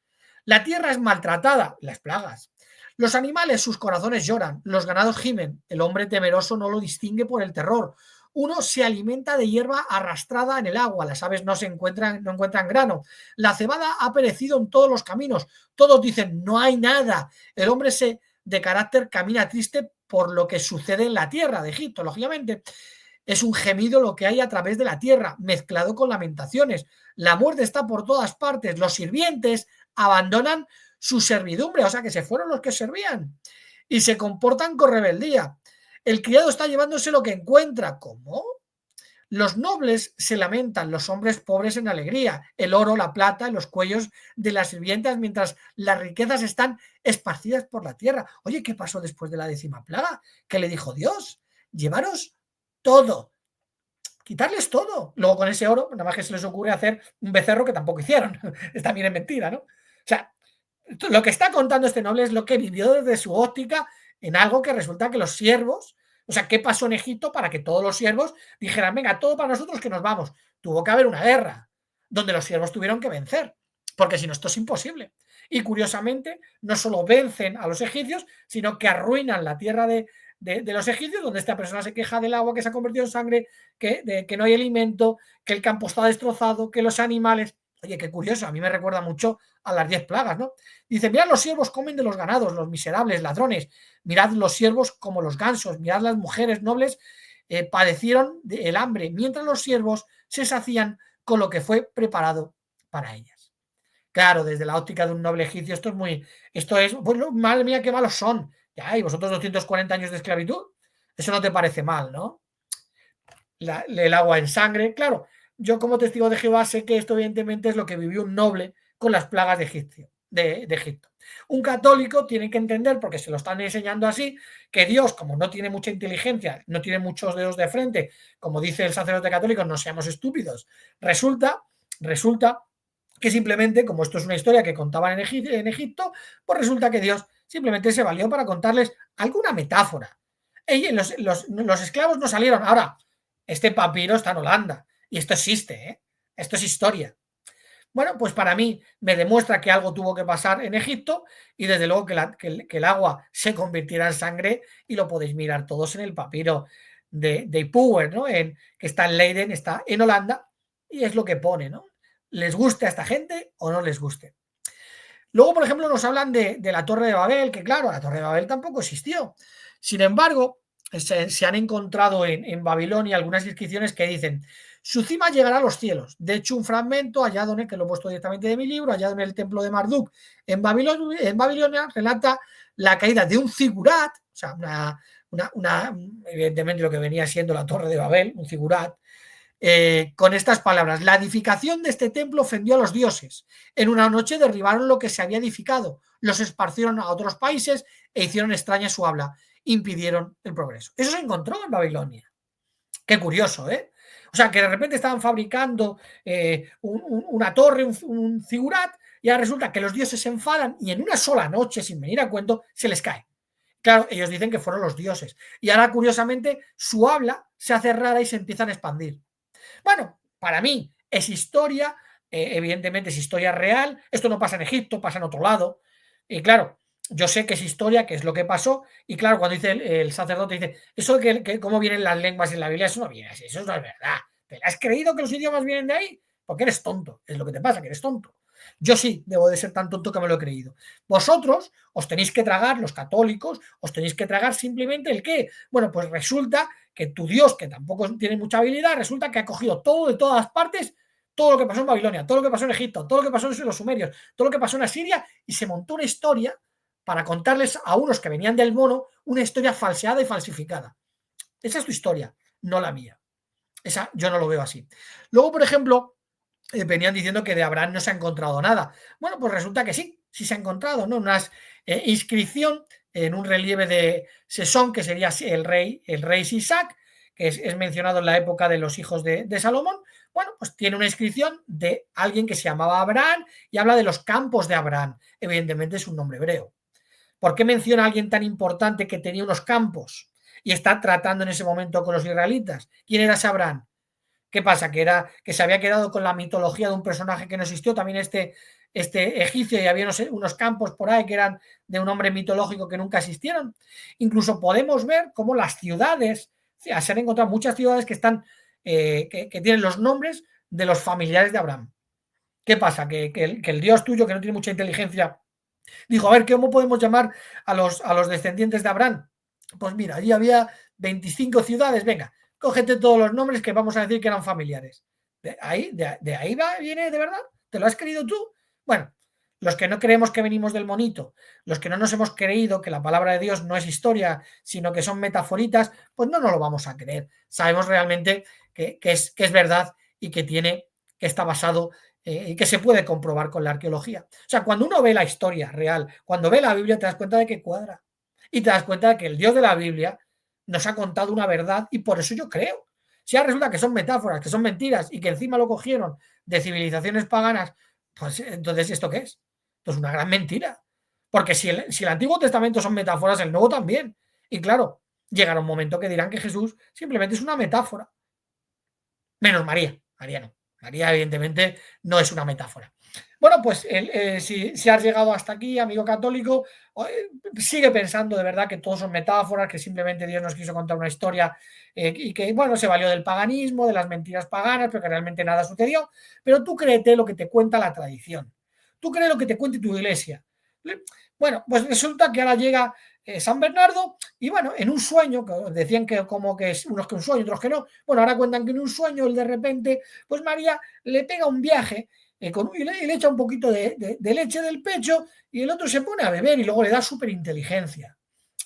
La tierra es maltratada, las plagas. Los animales, sus corazones lloran, los ganados gimen, el hombre temeroso no lo distingue por el terror. Uno se alimenta de hierba arrastrada en el agua, las aves no encuentran grano, la cebada ha perecido en todos los caminos, todos dicen no hay nada, el hombre de carácter camina triste por lo que sucede en la tierra de Egipto, lógicamente. Es un gemido lo que hay a través de la tierra, mezclado con lamentaciones. La muerte está por todas partes. Los sirvientes abandonan su servidumbre, o sea que se fueron los que servían, y se comportan con rebeldía. El criado está llevándose lo que encuentra. ¿Cómo? Los nobles se lamentan, los hombres pobres en alegría, el oro, la plata en los cuellos de las sirvientas, mientras las riquezas están esparcidas por la tierra. Oye, ¿qué pasó después de la 10ª plaga? ¿Qué le dijo Dios? Llevaros todo, quitarles todo. Luego con ese oro, nada más que se les ocurre hacer un becerro que tampoco hicieron. También es mentira, ¿no? O sea, lo que está contando este noble es lo que vivió desde su óptica en algo que resulta que los siervos, o sea, ¿qué pasó en Egipto para que todos los siervos dijeran, venga, todo para nosotros que nos vamos? Tuvo que haber una guerra donde los siervos tuvieron que vencer, porque si no, esto es imposible. Y curiosamente, no solo vencen a los egipcios, sino que arruinan la tierra de los egipcios, donde esta persona se queja del agua que se ha convertido en sangre, que no hay alimento, que el campo está destrozado, que los animales... Oye, qué curioso, a mí me recuerda mucho a las 10 plagas, ¿no? Dice, mirad, los siervos comen de los ganados, los miserables, ladrones, mirad los siervos como los gansos, mirad las mujeres nobles padecieron el hambre, mientras los siervos se sacían con lo que fue preparado para ellas. Claro, desde la óptica de un noble egipcio, esto es, pues, madre mía, qué malos son. Ya, y vosotros 240 años de esclavitud, eso no te parece mal, ¿no? El agua en sangre, claro. Yo como testigo de Jehová sé que esto evidentemente es lo que vivió un noble con las plagas de Egipto. Un católico tiene que entender, porque se lo están enseñando así, que Dios, como no tiene mucha inteligencia, no tiene muchos dedos de frente, como dice el sacerdote católico, no seamos estúpidos. Resulta que simplemente, como esto es una historia que contaban en Egipto, pues resulta que Dios simplemente se valió para contarles alguna metáfora. Los esclavos no salieron. Ahora, este papiro está en Holanda. Y esto existe, ¿eh? Esto es historia. Bueno, pues para mí me demuestra que algo tuvo que pasar en Egipto y desde luego que el agua se convirtiera en sangre, y lo podéis mirar todos en el papiro de Power, ¿no? Que está en Leiden, está en Holanda, y es lo que pone, ¿no? ¿Les guste a esta gente o no les guste? Luego, por ejemplo, nos hablan de la Torre de Babel, que claro, la Torre de Babel tampoco existió. Sin embargo, se han encontrado en Babilonia algunas inscripciones que dicen: su cima llegará a los cielos. De hecho, un fragmento hallado que lo he puesto directamente de mi libro, hallado en el templo de Marduk en Babilonia, relata la caída de un zigurat, o sea, evidentemente lo que venía siendo la Torre de Babel, un zigurat, con estas palabras: la edificación de este templo ofendió a los dioses. En una noche derribaron lo que se había edificado, los esparcieron a otros países e hicieron extraña su habla, impidieron el progreso. Eso se encontró en Babilonia. Qué curioso, ¿eh? O sea, que de repente estaban fabricando una torre, un zigurat, y ahora resulta que los dioses se enfadan y en una sola noche, sin venir a cuento, se les cae. Claro, ellos dicen que fueron los dioses. Y ahora, curiosamente, su habla se hace rara y se empiezan a expandir. Bueno, para mí es historia, evidentemente es historia real. Esto no pasa en Egipto, pasa en otro lado. Y claro, yo sé que es historia, que es lo que pasó, y claro, cuando dice el sacerdote, dice, eso que cómo vienen las lenguas en la Biblia, eso no viene así, eso no es verdad. ¿Te has creído que los idiomas vienen de ahí? Porque eres tonto, es lo que te pasa, que eres tonto. Yo sí debo de ser tan tonto que me lo he creído. Vosotros os tenéis que tragar, los católicos, os tenéis que tragar simplemente el qué. Bueno, pues resulta que tu Dios, que tampoco tiene mucha habilidad, resulta que ha cogido todo de todas partes, todo lo que pasó en Babilonia, todo lo que pasó en Egipto, todo lo que pasó en los sumerios, todo lo que pasó en Asiria, y se montó una historia para contarles a unos que venían del mono una historia falseada y falsificada. Esa es tu historia, no la mía. Esa yo no lo veo así. Luego, por ejemplo, venían diciendo que de Abraham no se ha encontrado nada. Bueno, pues resulta que sí se ha encontrado, ¿no? Una inscripción en un relieve de Sesón, que sería el rey Sisac, que es mencionado en la época de los hijos de Salomón. Bueno, pues tiene una inscripción de alguien que se llamaba Abraham y habla de los campos de Abraham. Evidentemente es un nombre hebreo. ¿Por qué menciona a alguien tan importante que tenía unos campos y está tratando en ese momento con los israelitas? ¿Quién era ese Abraham? ¿Qué pasa? Que se había quedado con la mitología de un personaje que no existió, también egipcio y había unos campos por ahí que eran de un hombre mitológico que nunca existieron. Incluso podemos ver cómo las ciudades, se han encontrado muchas ciudades que están que tienen los nombres de los familiares de Abraham. ¿Qué pasa? Que el Dios tuyo, que no tiene mucha inteligencia, dijo, a ver, ¿cómo podemos llamar a los descendientes de Abraham? Pues mira, allí había 25 ciudades, venga, cógete todos los nombres que vamos a decir que eran familiares. ¿De ahí viene de verdad? ¿Te lo has creído tú? Bueno, los que no creemos que venimos del monito, los que no nos hemos creído que la palabra de Dios no es historia, sino que son metaforitas, pues no nos lo vamos a creer. Sabemos realmente que es verdad y que está basado y que se puede comprobar con la arqueología. O sea, cuando uno ve la historia real, cuando ve la Biblia, te das cuenta de que cuadra. Y te das cuenta de que el Dios de la Biblia nos ha contado una verdad y por eso yo creo. Si ahora resulta que son metáforas, que son mentiras y que encima lo cogieron de civilizaciones paganas, pues entonces, ¿esto qué es? Esto es una gran mentira. Porque si el Antiguo Testamento son metáforas, el Nuevo también. Y claro, llegará un momento que dirán que Jesús simplemente es una metáfora. Menos María. María no. María, evidentemente, no es una metáfora. Bueno, pues si has llegado hasta aquí, amigo católico, sigue pensando de verdad que todos son metáforas, que simplemente Dios nos quiso contar una historia y que, bueno, se valió del paganismo, de las mentiras paganas, pero que realmente nada sucedió. Pero tú créete lo que te cuenta la tradición. Tú crees lo que te cuente tu iglesia. Bueno, pues resulta que ahora llega San Bernardo y bueno, en un sueño, que decían que como que es unos que un sueño, otros que no, bueno, ahora cuentan que en un sueño él de repente, pues María le pega un viaje y le echa un poquito de leche del pecho y el otro se pone a beber y luego le da superinteligencia.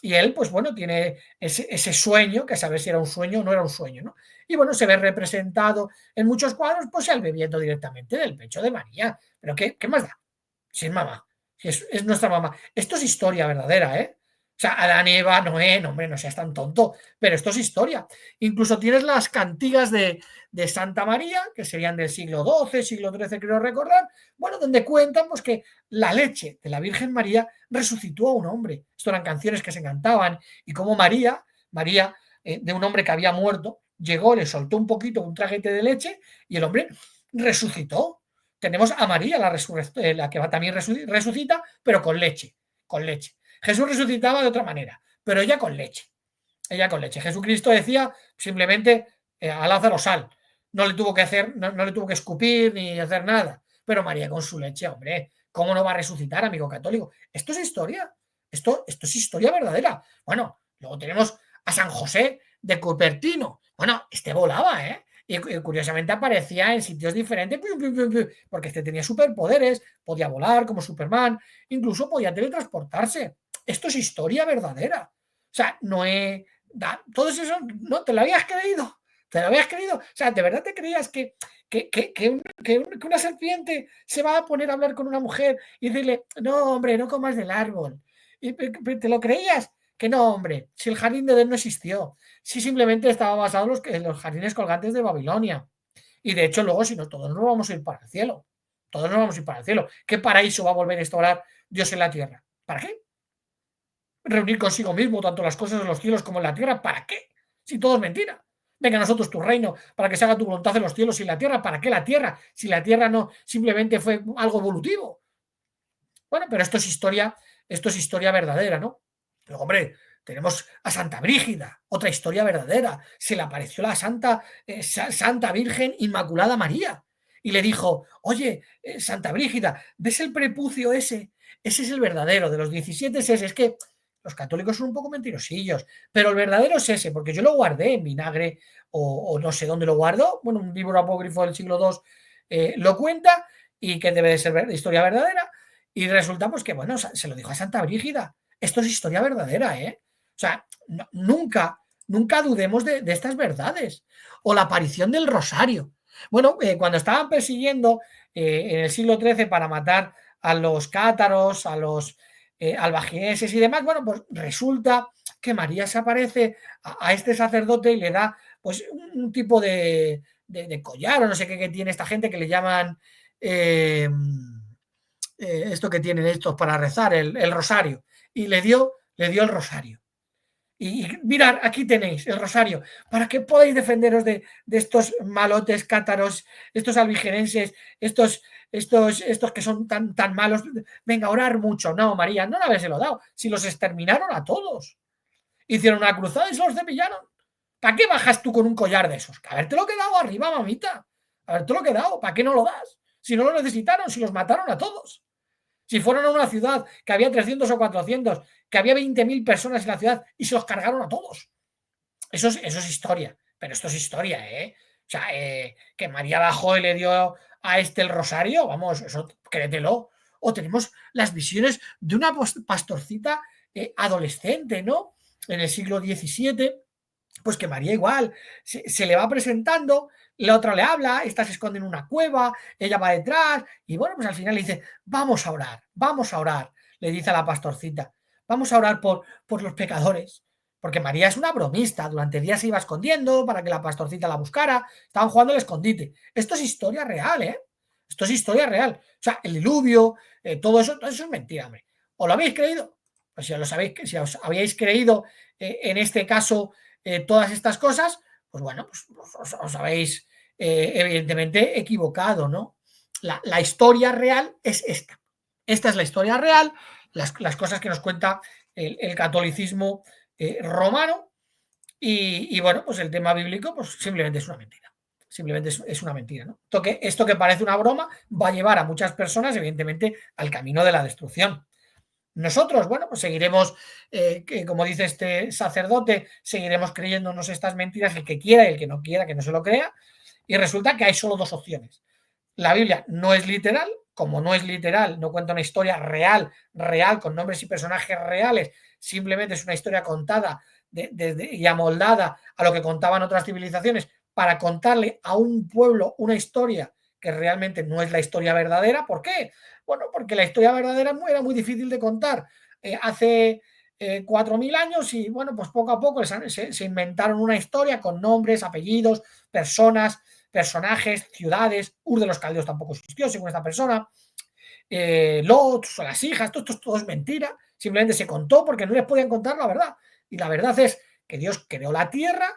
Y él, pues bueno, tiene ese sueño, que a saber si era un sueño o no era un sueño, ¿no? Y bueno, se ve representado en muchos cuadros, pues él bebiendo directamente del pecho de María. Pero ¿qué más da? Si es mamá, si es nuestra mamá. Esto es historia verdadera, ¿eh? O sea, Adán y Eva, Noé, no, hombre, no seas tan tonto, pero esto es historia. Incluso tienes las cantigas de Santa María, que serían del siglo XII, siglo XIII, creo recordar, bueno, donde cuentan pues, que la leche de la Virgen María resucitó a un hombre. Esto eran canciones que se cantaban y como María, de un hombre que había muerto, llegó, le soltó un poquito, un traguete de leche y el hombre resucitó. Tenemos a María, la que también resucita, pero con leche, con leche. Jesús resucitaba de otra manera, pero ella con leche. Ella con leche. Jesucristo decía simplemente a Lázaro sal. No le tuvo que hacer, no le tuvo que escupir ni hacer nada. Pero María con su leche, hombre, ¿cómo no va a resucitar, amigo católico? Esto es historia. Esto es historia verdadera. Bueno, luego tenemos a San José de Cupertino. Bueno, volaba, ¿eh? Y curiosamente aparecía en sitios diferentes porque tenía superpoderes, podía volar como Superman, incluso podía teletransportarse. Esto es historia verdadera. O sea, todo eso no te lo habías creído. ¿Te lo habías creído? O sea, ¿de verdad te creías que una serpiente se va a poner a hablar con una mujer y decirle, no, hombre, no comas del árbol? ¿Y te lo creías? Que no, hombre, si el jardín de Edén no existió, si simplemente estaba basado en los jardines colgantes de Babilonia. Y de hecho, luego, si no, todos nos vamos a ir para el cielo. Todos nos vamos a ir para el cielo. ¿Qué paraíso va a volver a instaurar Dios en la tierra? ¿Para qué? Reunir consigo mismo tanto las cosas en los cielos como en la tierra. ¿Para qué? Si todo es mentira. Venga a nosotros tu reino para que se haga tu voluntad en los cielos y en la tierra. ¿Para qué la tierra? Si la tierra no simplemente fue algo evolutivo. Bueno, pero esto es historia verdadera, ¿no? Luego, hombre, tenemos a Santa Brígida, otra historia verdadera. Se le apareció la Santa Virgen Inmaculada María y le dijo, oye, Santa Brígida, ¿ves el prepucio ese? Ese es el verdadero, de los 17 es ese. Es que los católicos son un poco mentirosillos, pero el verdadero es ese, porque yo lo guardé en vinagre o no sé dónde lo guardo. Bueno, un libro apócrifo del siglo II lo cuenta y que debe de ser historia verdadera. Y resulta pues que, bueno, se lo dijo a Santa Brígida. Esto es historia verdadera, ¿eh? O sea, nunca dudemos de estas verdades. O la aparición del rosario. Bueno, cuando estaban persiguiendo en el siglo XIII para matar a los cátaros, a los albagineses y demás, bueno, pues resulta que María se aparece a este sacerdote y le da pues un tipo de collar o no sé qué tiene esta gente que le llaman... esto que tienen estos para rezar, el rosario, y le dio el rosario. Y mirad, aquí tenéis el rosario, para que podáis defenderos de estos malotes cátaros, estos albigerenses, estos que son tan malos. Venga, orar mucho. No, María, no le habérselo dado. Si los exterminaron a todos. Hicieron una cruzada y se los cepillaron. ¿Para qué bajas tú con un collar de esos? Que habértelo quedado arriba, mamita. Habértelo quedado. ¿Para qué no lo das? Si no lo necesitaron, si los mataron a todos. Si fueron a una ciudad que había 300 o 400, que había 20.000 personas en la ciudad y se los cargaron a todos. Eso es historia. Pero esto es historia, ¿eh? O sea, que María bajó y le dio a el rosario, vamos, eso créetelo. O tenemos las visiones de una pastorcita adolescente, ¿no? En el siglo XVII, pues que María igual se le va presentando, la otra le habla, esta se esconde en una cueva, ella va detrás y bueno, pues al final le dice, vamos a orar, le dice a la pastorcita, vamos a orar por los pecadores, porque María es una bromista, durante días se iba escondiendo para que la pastorcita la buscara, estaban jugando al escondite. Esto es historia real, ¿eh? Esto es historia real. O sea, el diluvio, todo eso es mentira, hombre. ¿O lo habéis creído? Pues si os habíais creído en este caso todas estas cosas, pues bueno, pues os habéis evidentemente equivocado, ¿no? La historia real es esta. Esta es la historia real, las cosas que nos cuenta el catolicismo romano y bueno, pues el tema bíblico pues simplemente es una mentira. Simplemente es una mentira, ¿no? Esto que parece una broma va a llevar a muchas personas, evidentemente, al camino de la destrucción. Nosotros, bueno, pues seguiremos, que como dice este sacerdote, seguiremos creyéndonos estas mentiras, el que quiera y el que no quiera, que no se lo crea, y resulta que hay solo dos opciones. La Biblia no es literal, como no es literal, no cuenta una historia real, con nombres y personajes reales, simplemente es una historia contada y amoldada a lo que contaban otras civilizaciones para contarle a un pueblo una historia que realmente no es la historia verdadera. ¿Por qué? Bueno, porque la historia verdadera era muy difícil de contar. Hace 4.000 años y bueno, pues poco a poco se inventaron una historia con nombres, apellidos, personajes, ciudades. Ur de los Caldeos tampoco existió, según esta persona. Lot, las hijas, todo es mentira. Simplemente se contó porque no les podían contar la verdad. Y la verdad es que Dios creó la tierra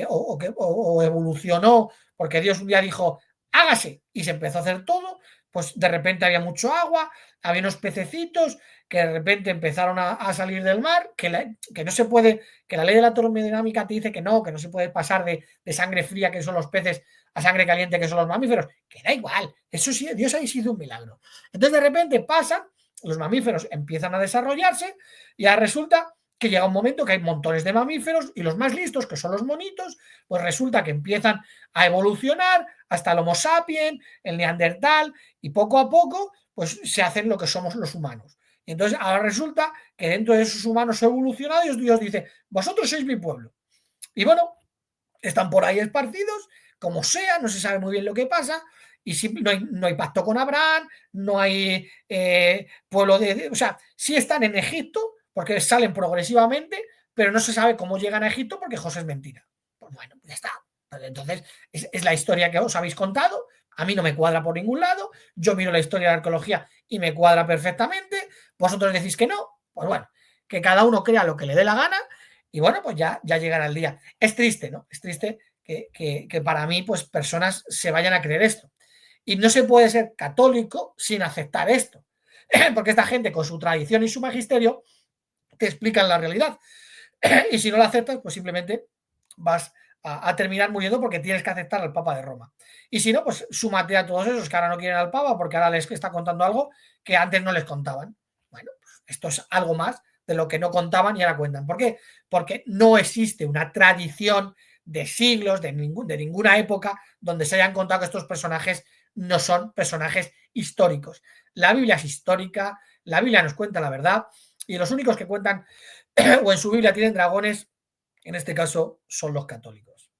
o evolucionó porque Dios un día dijo, hágase, y se empezó a hacer todo. Pues de repente había mucho agua, había unos pececitos que de repente empezaron a salir del mar, que no se puede, que la ley de la termodinámica te dice que no se puede pasar de sangre fría, que son los peces, a sangre caliente, que son los mamíferos, que da igual, eso sí, Dios ahí hizo un milagro. Entonces de repente pasan, los mamíferos empiezan a desarrollarse y ya resulta que llega un momento que hay montones de mamíferos y los más listos, que son los monitos, pues resulta que empiezan a evolucionar hasta el Homo sapiens, el Neandertal, y poco a poco pues se hacen lo que somos los humanos. Y entonces ahora resulta que dentro de esos humanos evolucionados Dios dice, vosotros sois mi pueblo. Y bueno, están por ahí esparcidos, como sea, no se sabe muy bien lo que pasa, y no hay pacto con Abraham, no hay pueblo o sea, sí están en Egipto, porque salen progresivamente, pero no se sabe cómo llegan a Egipto porque José es mentira. Pues bueno, ya está. Entonces, es la historia que os habéis contado, a mí no me cuadra por ningún lado, yo miro la historia de la arqueología y me cuadra perfectamente, vosotros decís que no, pues bueno, que cada uno crea lo que le dé la gana y bueno, pues ya llegará el día. Es triste, ¿no? Es triste que para mí, pues personas se vayan a creer esto. Y no se puede ser católico sin aceptar esto, porque esta gente con su tradición y su magisterio te explican la realidad. Y si no la aceptas, pues simplemente vas a terminar muriendo porque tienes que aceptar al Papa de Roma. Y si no, pues súmate a todos esos que ahora no quieren al Papa porque ahora les está contando algo que antes no les contaban. Bueno, pues esto es algo más de lo que no contaban y ahora cuentan. ¿Por qué? Porque no existe una tradición de siglos, de ninguna época, donde se hayan contado que estos personajes no son personajes históricos. La Biblia es histórica, la Biblia nos cuenta la verdad y los únicos que cuentan o en su Biblia tienen dragones, en este caso, son los católicos.